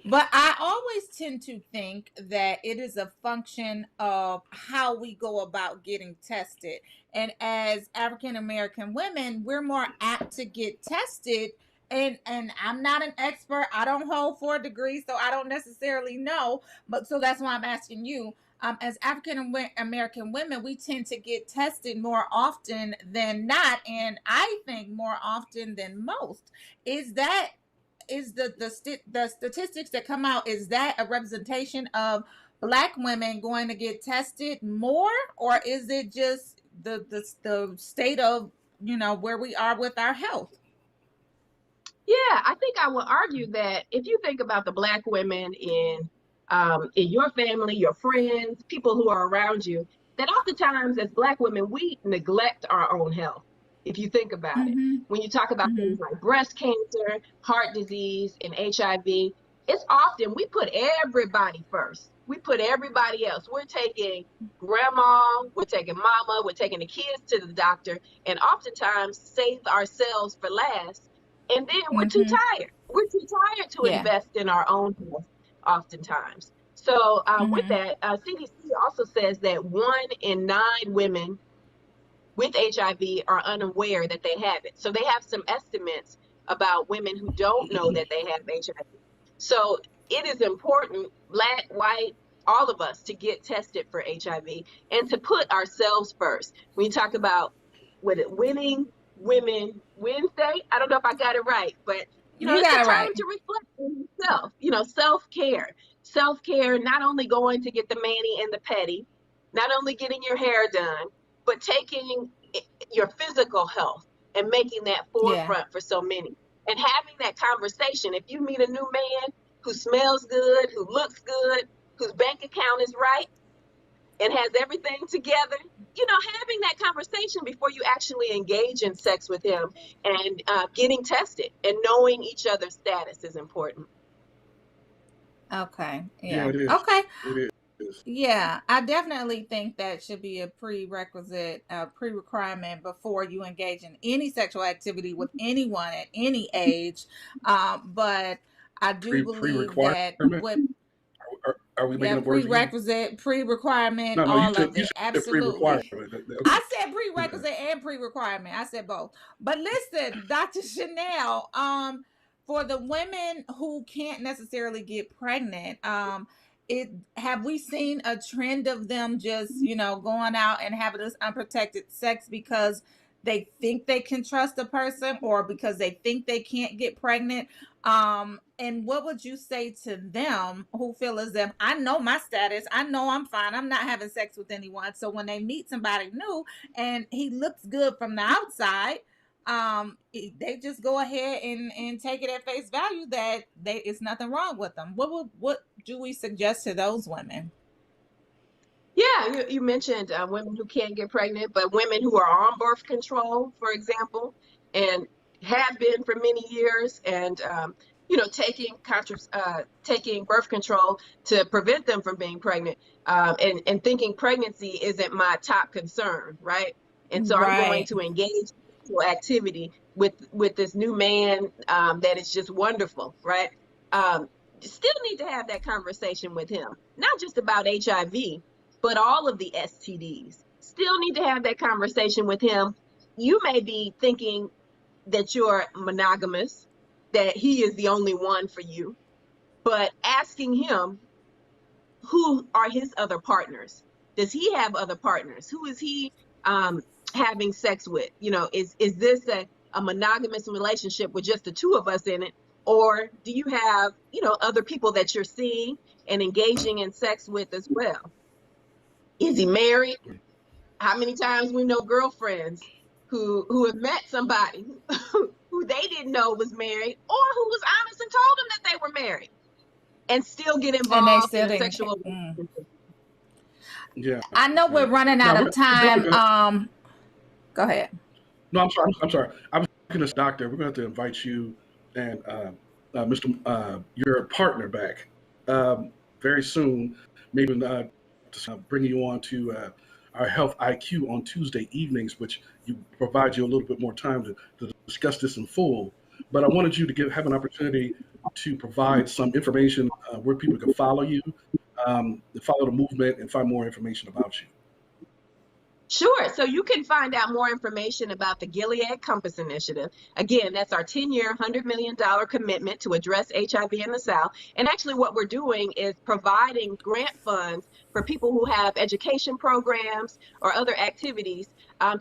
But I always tend to think that it is a function of how we go about getting tested. And as African American women, we're more apt to get tested. And I'm not an expert. I don't hold 4 degrees, so I don't necessarily know. But so that's why I'm asking you. as African American women, we tend to get tested more often than not, and I think more often than most. Is the statistics that come out, is that a representation of Black women going to get tested more, or is it just the state of, where we are with our health? Yeah, I think I would argue that if you think about the Black women in your family, your friends, people who are around you, that oftentimes as Black women, we neglect our own health. If you think about it, when you talk about things like breast cancer, heart disease, and HIV, it's often we put everybody first. We put everybody else. We're taking grandma, we're taking mama, we're taking the kids to the doctor, and oftentimes save ourselves for last. And then we're too tired. We're too tired to invest in our own health oftentimes. So with that, CDC also says that 1 in 9 women with HIV are unaware that they have it. So they have some estimates about women who don't know that they have HIV. So it is important, Black, white, all of us, to get tested for HIV and to put ourselves first. When you talk about Winning Women Wednesday, I don't know if I got it right, but it's a time to reflect on yourself. Self-care, not only going to get the mani and the pedi, not only getting your hair done, but taking your physical health and making that forefront for so many, and having that conversation. If you meet a new man who smells good, who looks good, whose bank account is right and has everything together, having that conversation before you actually engage in sex with him, and getting tested and knowing each other's status is important. Okay. Yeah, it is. Okay. It is. Yeah, I definitely think that should be a prerequisite, pre-requirement before you engage in any sexual activity with anyone at any age. But I do believe that with are we making up words again? prerequisite, pre-requirement, No, all you said, of it. Absolutely. pre-requirement. I said prerequisite and pre-requirement. I said both. But listen, Dr. Chanel, for the women who can't necessarily get pregnant, have we seen a trend of them just, going out and having this unprotected sex because they think they can trust a person, or because they think they can't get pregnant? And what would you say to them who feel as if, I know my status, I know I'm fine, I'm not having sex with anyone. So when they meet somebody new and he looks good from the outside, they just go ahead and take it at face value that it's nothing wrong with them. What do we suggest to those women? Yeah, you mentioned women who can't get pregnant, but women who are on birth control, for example, and have been for many years, and taking birth control to prevent them from being pregnant, and thinking pregnancy isn't my top concern, right? And so I'm going to engage in activity with this new man that is just wonderful, right? Still need to have that conversation with him, not just about HIV, but all of the STDs. Still need to have that conversation with him. You may be thinking that you're monogamous, that he is the only one for you, but asking him, who are his other partners? Does he have other partners? Who is he having sex with? Is this a monogamous relationship with just the two of us in it? Or do you have, other people that you're seeing and engaging in sex with as well? Is he married? How many times we know girlfriends who have met somebody who they didn't know was married, or who was honest and told them that they were married, and still get involved in a sexual relationship? Yeah. I know we're running out of time. Go ahead. No, I'm sorry. I was going to, Doctor, we're going to have to invite you and your partner back very soon. Maybe to bring you on to our Health IQ on Tuesday evenings, which provide you a little bit more time to discuss this in full. But I wanted you to have an opportunity to provide some information where people can follow you, follow the movement, and find more information about you. Sure. So you can find out more information about the Gilead Compass Initiative. Again, that's our 10-year, $100 million commitment to address HIV in the South. And actually what we're doing is providing grant funds for people who have education programs or other activities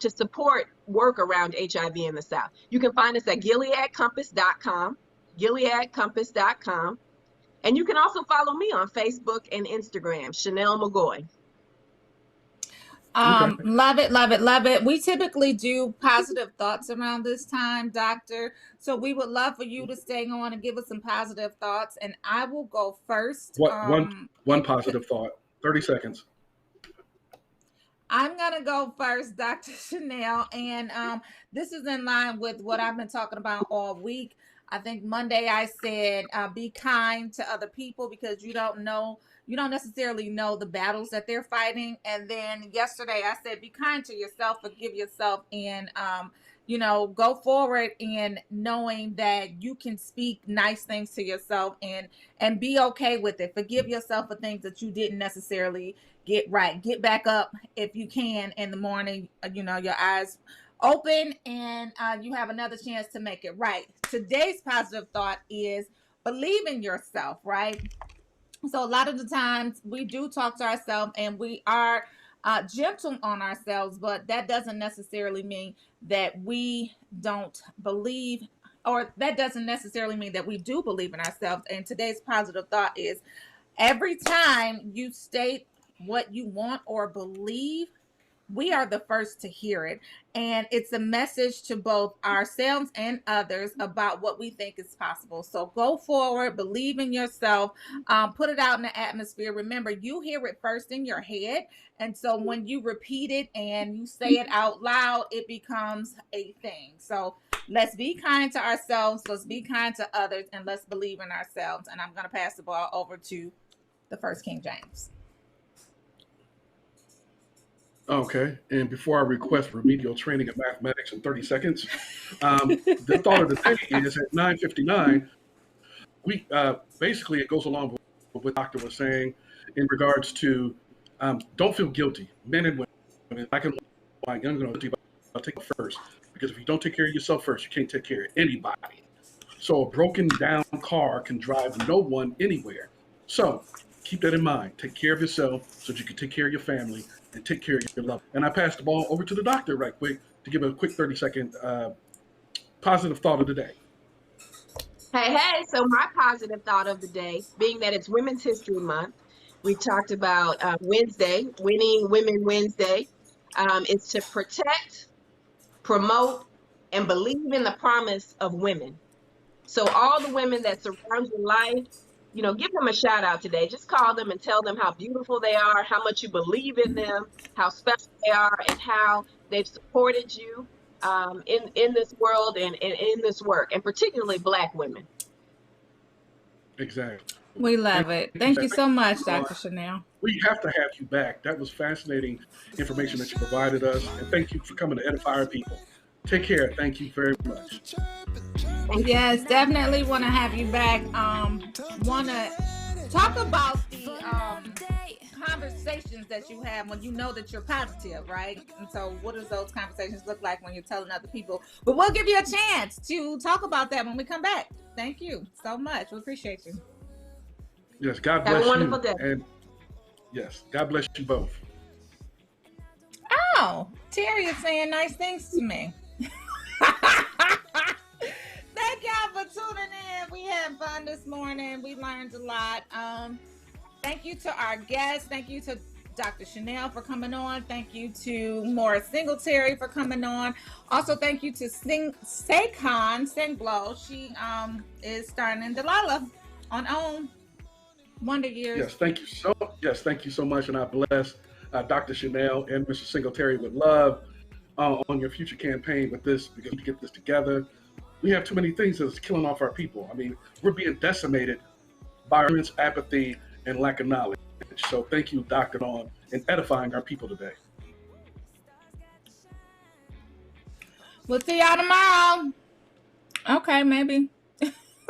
to support work around HIV in the South. You can find us at gileadcompass.com, gileadcompass.com. And you can also follow me on Facebook and Instagram, Chanel McGoy. Love it, love it, love it. We typically do positive thoughts around this time, Doctor. So we would love for you to stay on and give us some positive thoughts. And I will go first. One positive thought, 30 seconds. I'm going to go first, Dr. Chanel. And this is in line with what I've been talking about all week. I think Monday I said, be kind to other people because you don't necessarily know the battles that they're fighting. And then yesterday I said, be kind to yourself, forgive yourself, and, go forward in knowing that you can speak nice things to yourself and be okay with it. Forgive yourself for things that you didn't necessarily get right. Get back up if you can in the morning, your eyes open, and you have another chance to make it right. Today's positive thought is believe in yourself, right? So a lot of the times we do talk to ourselves and we are gentle on ourselves, but that doesn't necessarily mean that we don't believe, or that doesn't necessarily mean that we do believe in ourselves. And today's positive thought is every time you state what you want or believe, we are the first to hear it. And it's a message to both ourselves and others about what we think is possible. So go forward, believe in yourself, put it out in the atmosphere. Remember, you hear it first in your head. And so when you repeat it and you say it out loud, it becomes a thing. So let's be kind to ourselves. Let's be kind to others, and let's believe in ourselves. And I'm going to pass the ball over to the first King James. Okay, and before I request remedial training in mathematics in 30 seconds, the thought of the day is at 9:59, we basically it goes along with what the doctor was saying in regards to don't feel guilty, men and women, black and white, young and old, I'll take it first, because if you don't take care of yourself first, you can't take care of anybody. So a broken down car can drive no one anywhere. So keep that in mind. Take care of yourself so that you can take care of your family and take care of your love. And I pass the ball over to the doctor right quick to give a quick 30-second positive thought of the day. Hey, so my positive thought of the day, being that it's Women's History Month, we talked about Wednesday, Winning Women Wednesday. It's to protect, promote, and believe in the promise of women. So all the women that surround your life, give them a shout out today. Just call them and tell them how beautiful they are, how much you believe in them, how special they are, and how they've supported you in this world and in this work, and particularly Black women. Exactly. We love it. Thank you so much, Dr. Chanel. We have to have you back. That was fascinating information that you provided us, and thank you for coming to edify our people. Take care. Thank you very much. Yes, definitely want to have you back. Want to talk about the conversations that you have when you know that you're positive, right? And so what does those conversations look like when you're telling other people? But we'll give you a chance to talk about that when we come back. Thank you so much. We appreciate you. Yes, God bless you. Have a wonderful day. And yes, God bless you both. Oh, Terry is saying nice things to me. Thank y'all for tuning in. We had fun this morning. We learned a lot. Thank you to our guests. Thank you to Dr. Chanel for coming on. Thank you to Morris Singletary for coming on. Also, thank you to Singblow. She is starring in Delilah on Wonder Years. Yes, thank you so much. And I bless Dr. Chanel and Mr. Singletary with love on your future campaign with this, because we get this together. We have too many things that's killing off our people. I mean, we're being decimated by our apathy and lack of knowledge. So thank you, Dr. On, in edifying our people today. We'll see y'all tomorrow. Okay, maybe.